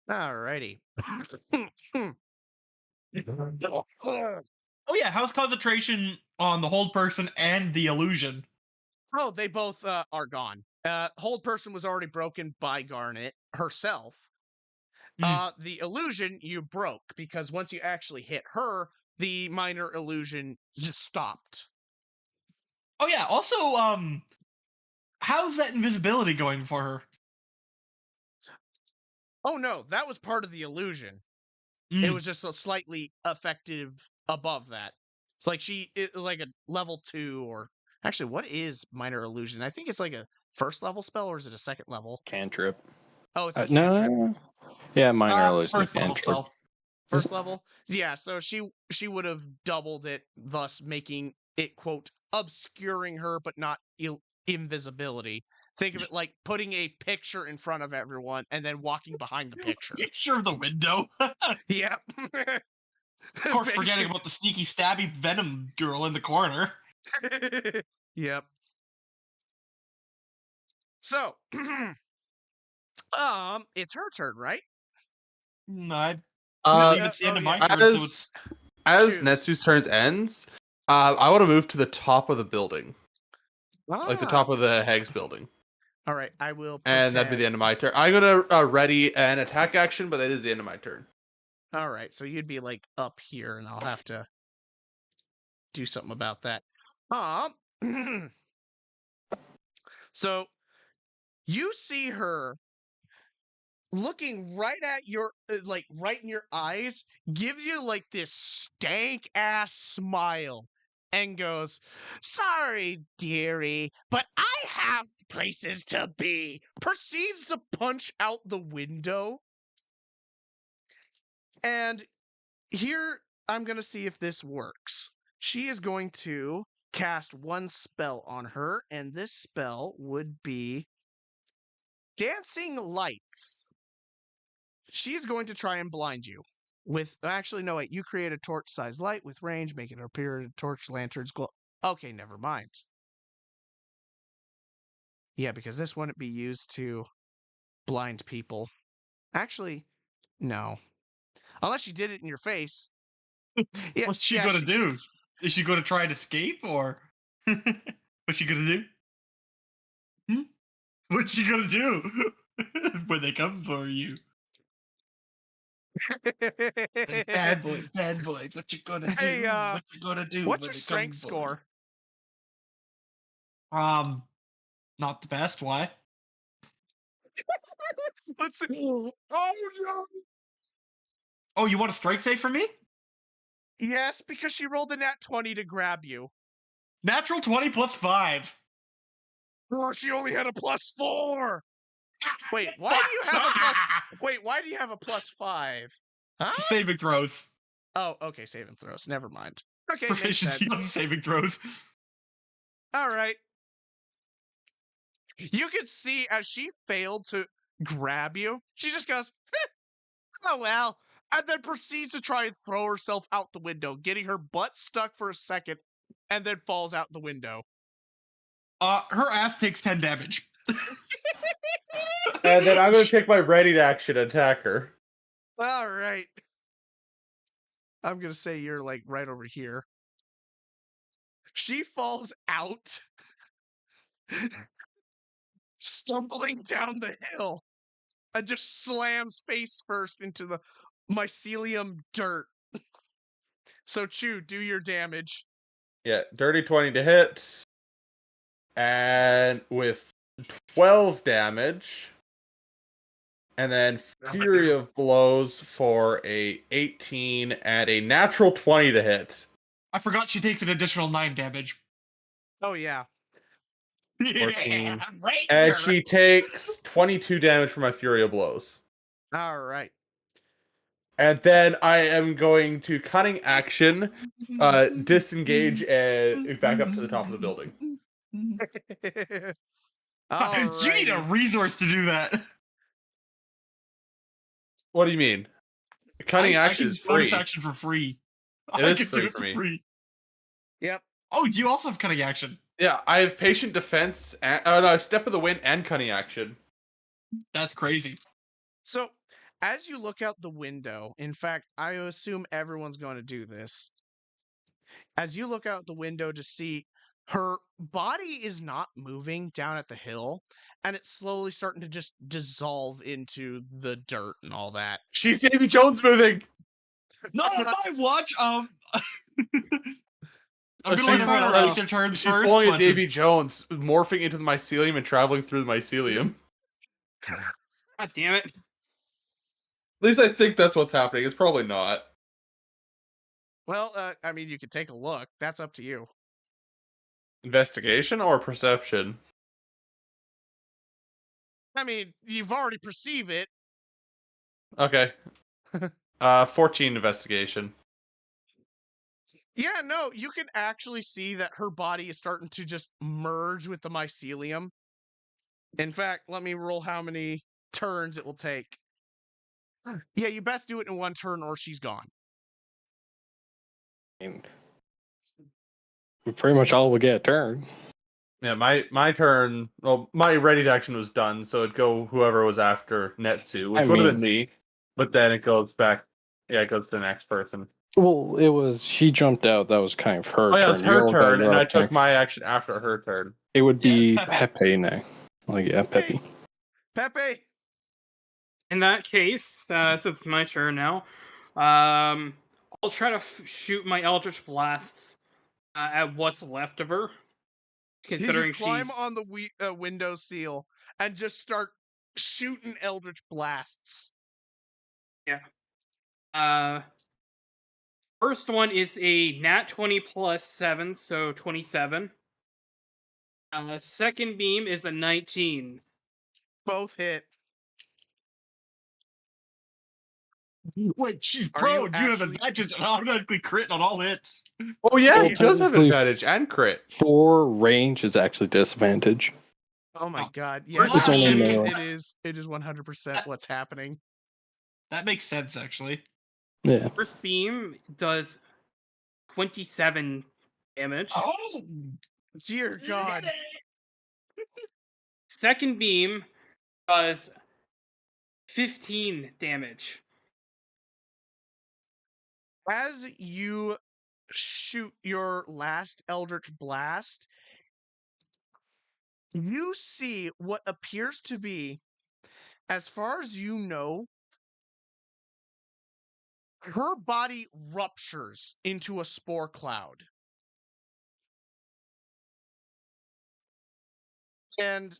her. All righty. Oh yeah, how's concentration on the hold person and the illusion? Oh, they both are gone. Hold person was already broken by Garnet herself. The illusion you broke because once you actually hit her, the minor illusion just stopped. Oh yeah, also, how's that invisibility going for her? Oh no, that was part of the illusion. It was just a slightly effective above that. It's like like a level 2 or actually what is minor illusion? I think it's like a first level spell or is it a second level? Cantrip. Oh, it's a cantrip. No. Yeah, minor illusion First level cantrip. spell. First level? Yeah, so she would have doubled it, thus making it quote obscuring her but not invisibility. Think of it like putting a picture in front of everyone and then walking behind the picture. Picture of the window. Yep. Of course, forgetting about the sneaky stabby venom girl in the corner. Yep. So, it's her turn, right? I Uh, believe it's the end of my yeah. turn, so it's as Choose. Netsu's turn ends, I want to move to the top of the building, like the top of the Hags building, All right, I will. and that'd be the end of my turn. I'm gonna ready an attack action, but that is the end of my turn. All right, so you'd be like up here, and I'll have to do something about that. So you see her looking right at your like right in your eyes, gives you like this stank ass smile and goes, "Sorry, dearie, but I have places to be." Proceeds to punch out the window. And here I'm going to see if this works. She is going to cast one spell on her, and this spell would be Dancing Lights. She's going to try and blind you with actually no wait, you create a torch-sized light with range, make it appear in a torch lantern's glow. Okay, never mind. Yeah, because this wouldn't be used to blind people. Actually, no. Unless she did it in your face. Yeah, What's she yeah, gonna do? Is she gonna try and escape, or what's she gonna do? Hmm? What's she gonna do when they come for you? Bad boys, what you gonna do? Hey, What you gonna do what's when your they come strength for score? you? Not the best. Why? Let's see. Oh no! Oh, you want a strike save from me? Yes, because she rolled a nat 20 to grab you. Natural 20 plus 5. Oh, she only had a +4. Wait, why do you have a plus? Wait, why do you have a +5? Huh? Saving throws. Oh, okay, saving throws. Never mind. Okay, makes Proficiency sense. on saving throws. All right. You can see as she failed to grab you, she just goes, oh well, and then proceeds to try and throw herself out the window, getting her butt stuck for a second, and then falls out the window. Her ass takes 10 damage. And then I'm going to take my ready to action attack her. All right. I'm going to say you're like right over here. She falls out, stumbling down the hill, and just slams face first into the mycelium dirt. So, Chew, do your damage. Yeah, dirty 20 to hit. And with 12 damage. And then Fury of Blows for a 18 and a natural 20 to hit. I forgot she takes an additional 9 damage. Oh, yeah. 14. Right, And sir. she takes 22 damage from my Fury of Blows. All right. And then I am going to cunning action, disengage, and back up to the top of the building. All You need a right. resource to do that. What do you mean? Cunning I action can is bonus free. action for free. It I is can free do it for for me. free. Yep. Oh, you also have cunning action. Yeah, I have patient defense. And, no, I have step of the wind and cunning action. That's crazy. So, as you look out the window, in fact, I assume everyone's going to do this. As you look out the window to see her body is not moving down at the hill, and it's slowly starting to just dissolve into the dirt and all that. She's Davy Jones moving. Not on my watch. I'm gonna She's, let everyone else take their turns she's first. pulling a but- Davy Jones, morphing into the mycelium and traveling through the mycelium. God damn it. At least I think that's what's happening. It's probably not. Well, I mean, you could take a look. That's up to you. Investigation or perception? I mean, you've already perceived it. Okay. 14 investigation. Yeah, no, you can actually see that her body is starting to just merge with the mycelium. In fact, let me roll how many turns it will take. Yeah, you best do it in one turn or she's gone. We pretty much all will get a turn. Yeah, my turn. Well, my ready to action was done, so it'd go whoever was after Netsu, which would have been me. But then it goes back. Yeah, it goes to the next person. Well, it was she jumped out. That was kind of her Oh yeah, turn. it was You her all got turn, your and I own took turn. my action after her turn. It would Yeah, be it's Pepe. Pepe now. Like yeah, Pepe. Pepe! In that case, since it's my turn now, I'll try to shoot my Eldritch Blasts at what's left of her. Considering You climb she's on the window seal and just start shooting eldritch blasts. first one is a nat 20 plus 7, so 27. Second beam is a 19. Both hit. Wait, she's Are you prone. You have actually- advantage and automatically crit on all hits. Oh yeah, Well, he does have technically, advantage and crit. 4 range is actually disadvantage. Oh my Oh. god. Yeah, It's only actually, melee. it is 100% what's happening. That makes sense, actually. Yeah. First beam does 27 damage. Oh, Dear god. Second beam does 15 damage. As you shoot your last Eldritch Blast, you see what appears to be, as far as you know, her body ruptures into a spore cloud. And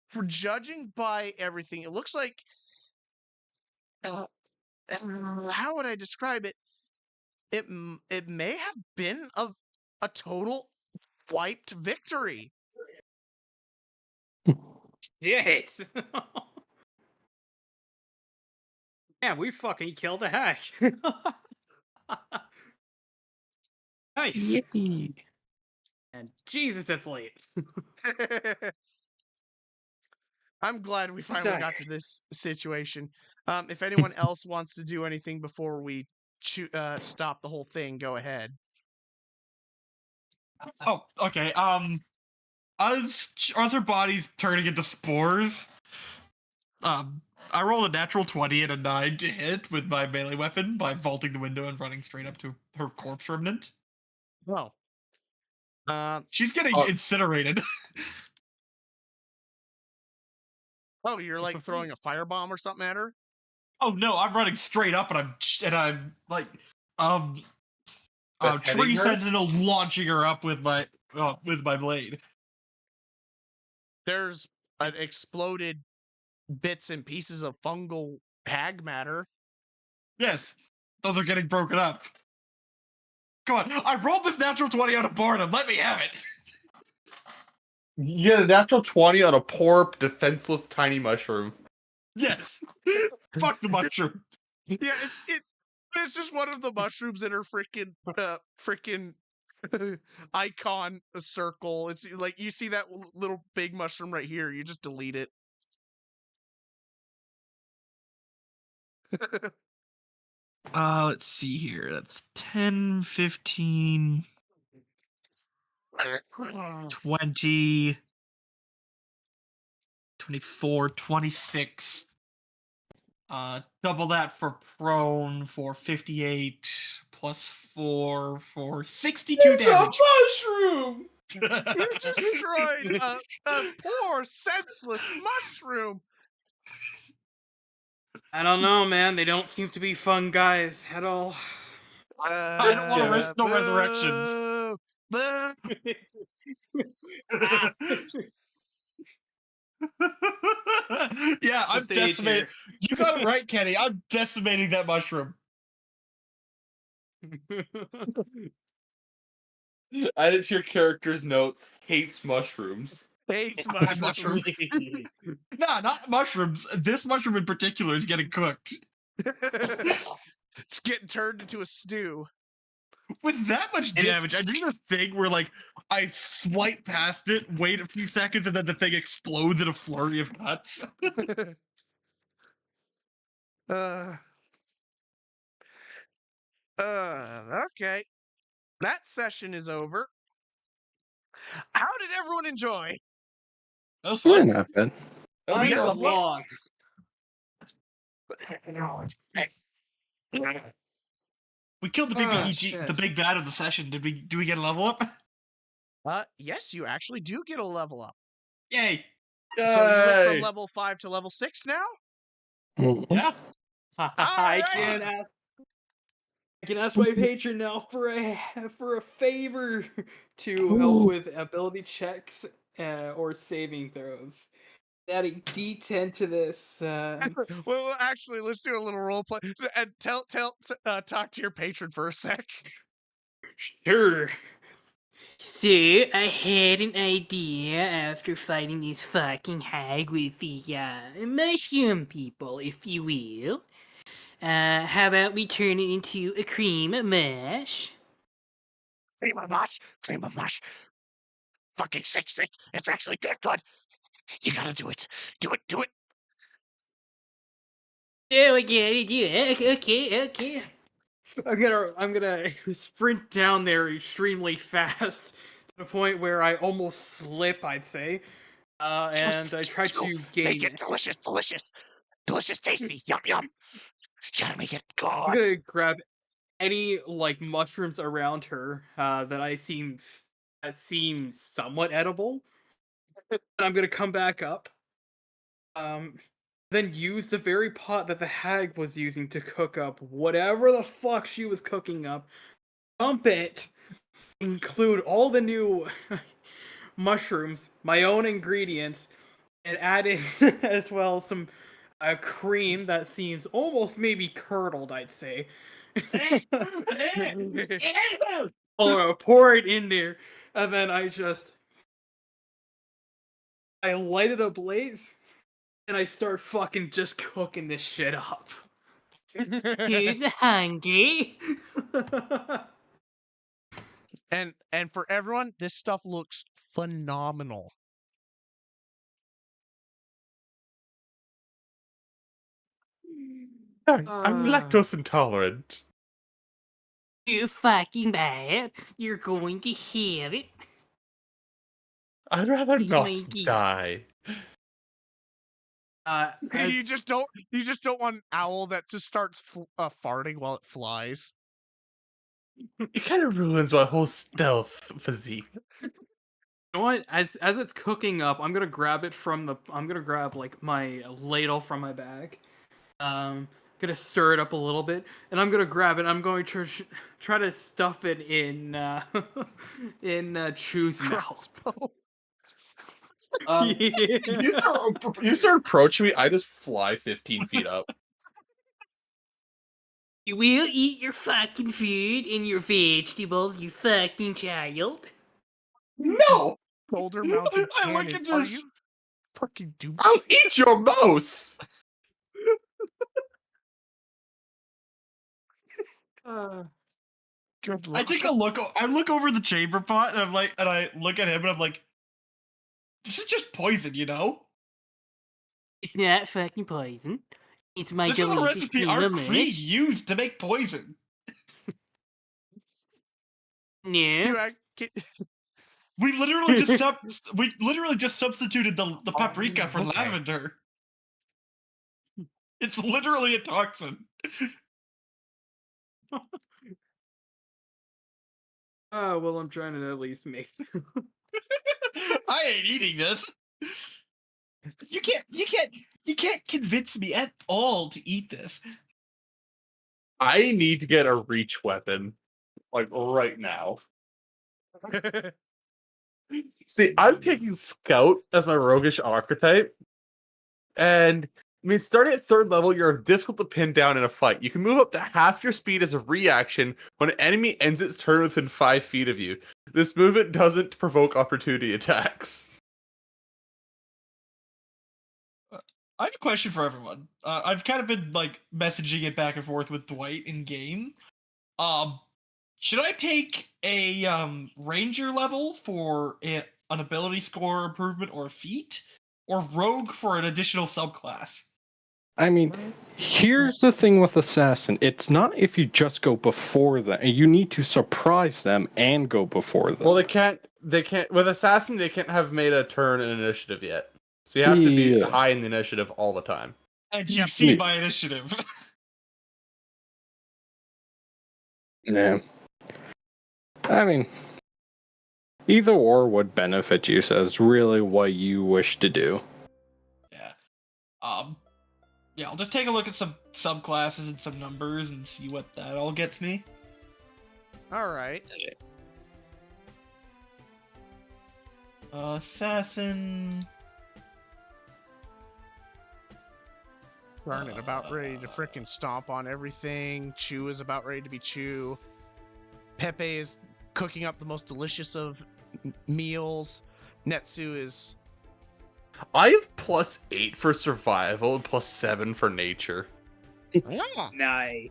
for judging by everything, it looks like how would I describe it? It may have been a total wiped victory. Yes. Yeah, we fucking killed a hack. Nice. Yippee. And Jesus, it's late. I'm glad we finally got to this situation. If anyone else wants to do anything before we stop the whole thing, go ahead. Oh, okay. As her body's turning into spores, I rolled a natural 20 and a 9 to hit with my melee weapon by vaulting the window and running straight up to her corpse remnant. Oh. She's getting incinerated. Oh, you're like throwing a firebomb or something at her? Oh no, I'm running straight up and I'm like Beheading tree her? sentinel launching her up with my blade. There's an exploded bits and pieces of fungal hag matter. Yes, those are getting broken up. Come on, I rolled this natural 20 out of boredom. Let me have it. You get a natural 20 on a poor, defenseless, tiny mushroom. Yes. Fuck the mushroom. Yeah, it's just one of the mushrooms in her freaking icon circle. It's like you see that little big mushroom right here. You just delete it. Let's see here. That's 10, 15, 20, 24, 26. Double that for prone for 58 plus 4 for 62 It's damage. a mushroom! You destroyed a poor, senseless mushroom. I don't know, man. They don't seem to be fun guys at all. I don't want to risk no resurrections. Yeah, I'm decimating. You got it right, Kenny. I'm decimating that mushroom. Add it to your character's notes. Hates mushrooms. Hates mushrooms. Nah, not mushrooms. This mushroom in particular is getting cooked. It's getting turned into a stew. With that much damage, I did a thing where, like, I swipe past it, wait a few seconds, and then the thing explodes in a flurry of cuts. Okay. That session is over. How did everyone enjoy? That was Yeah, fun. not bad. That was I'm good. the long. We killed the big shit. the big bad of the session. Do we get a level up? Yes, you actually do get a level up. Yay! So you went from Yay! level 5 to level 6 now? Mhm. Yeah. I Alright. can ask my patron now for a favor to help with ability checks or saving throws. Add a D10 to this. Well, actually, let's do a little role play and talk to your patron for a sec. Sure. So, I had an idea after fighting this fucking hag with the mushroom people, if you will. How about we turn it into a cream mush? Cream of mush. Cream of mush. Fucking sick. It's actually good. You gotta do it. Do it. Oh, I gotta do it. Okay. I'm gonna sprint down there extremely fast to the point where I almost slip, I'd say. And I try to gain. Make it delicious. Delicious, tasty, yum yum. Gotta make it I'm good. gonna grab any like mushrooms around her that seem somewhat edible, and I'm gonna come back up. Then use the very pot that the hag was using to cook up whatever the fuck she was cooking up. Dump it. Include all the new mushrooms, my own ingredients, and add in as well some cream that seems almost maybe curdled, I'd say. Pour it in there, and then I light it ablaze, and I start fucking just cooking this shit up. Who's hungry? And for everyone, this stuff looks phenomenal. I'm lactose intolerant. You fucking bad. You're going to have it. I'd rather It's not my gift. die. You just don't want an owl that just starts farting while it flies. It kind of ruins my whole stealth physique. You know what? As it's cooking up, I'm gonna grab like my ladle from my bag. Gonna stir it up a little bit, and I'm gonna grab it. I'm going to try to stuff it in Chew's mouth. You start approaching me, I just fly 15 feet up. You will eat your fucking food and your vegetables, you fucking child. No! Shoulder mounted I cannon. look at Are this. you fucking doing? I'll eat your mouse! Good I luck. take a look. I look over the chamber pot, and I look at him, and I'm like, "This is just poison, you know. It's not fucking poison. It's my This is a delicious recipe our cream. Kree used to make poison. No. We literally just substituted the paprika for okay. lavender. It's literally a toxin." Oh well, I'm trying to at least make. I ain't eating this. You can't convince me at all to eat this. I need to get a reach weapon. Like, right now. See, I'm taking Scout as my roguish archetype. And, I mean, starting at 3rd level, you're difficult to pin down in a fight. You can move up to half your speed as a reaction when an enemy ends its turn within 5 feet of you. This movement doesn't provoke opportunity attacks. I have a question for everyone. I've kind of been like messaging it back and forth with Dwight in game. Should I take a ranger level for an ability score improvement or a feat, or rogue for an additional subclass? I mean, here's the thing with assassin. It's not if you just go before them. You need to surprise them and go before them. Well, they can't, with Assassin, they can't have made a turn in initiative yet. So you have to be Yeah. high in the initiative all the time. And you've seen my initiative. Yeah. I mean, either or would benefit you, so it's really what you wish to do. Yeah. Yeah, I'll just take a look at some subclasses and some numbers and see what that all gets me. All right. Assassin. Darn it, about ready to frickin' stomp on everything. Chew is about ready to be Chew. Pepe is cooking up the most delicious of meals. Netsu is... I have +8 for survival and +7 for nature. Yeah. Nice.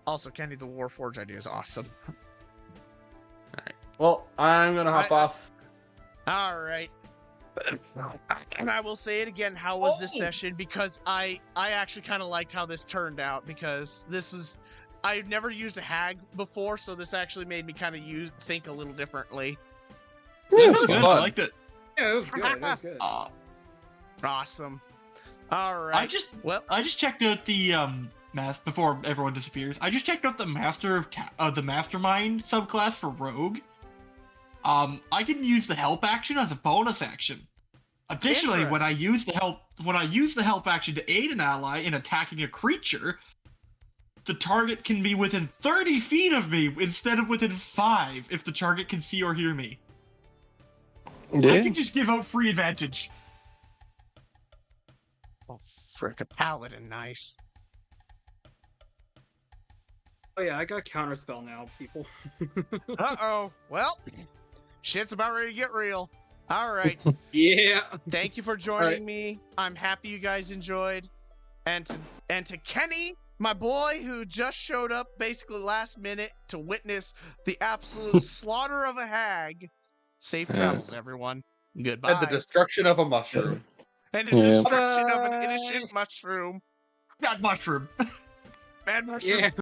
Also, Kenny the Warforge idea is awesome. Alright. Well, I'm gonna hop off. All right. And I will say it again, how was this session? Because I actually kind of liked how this turned out, because this was... I've never used a hag before, so this actually made me kind of think a little differently. Yeah, it was good. I liked it. Yeah, it was good. It was good. Awesome. All right. I just checked out the before everyone disappears. I just checked out the the mastermind subclass for rogue. I can use the help action as a bonus action. Additionally, when I use the help action to aid an ally in attacking a creature, the target can be within 30 feet of me instead of within 5 if the target can see or hear me. Yeah. I can just give out free advantage. Oh, frick, a paladin, nice. Oh yeah, I got counterspell now, people. Uh-oh. Well, shit's about ready to get real. All right. Yeah. Thank you for joining me. I'm happy you guys enjoyed. And to Kenny, my boy, who just showed up basically last minute to witness the absolute slaughter of a hag. Safe travels, everyone. Goodbye. And the destruction of a mushroom. And the destruction of an innocent mushroom. That mushroom. Bad mushroom. Yeah.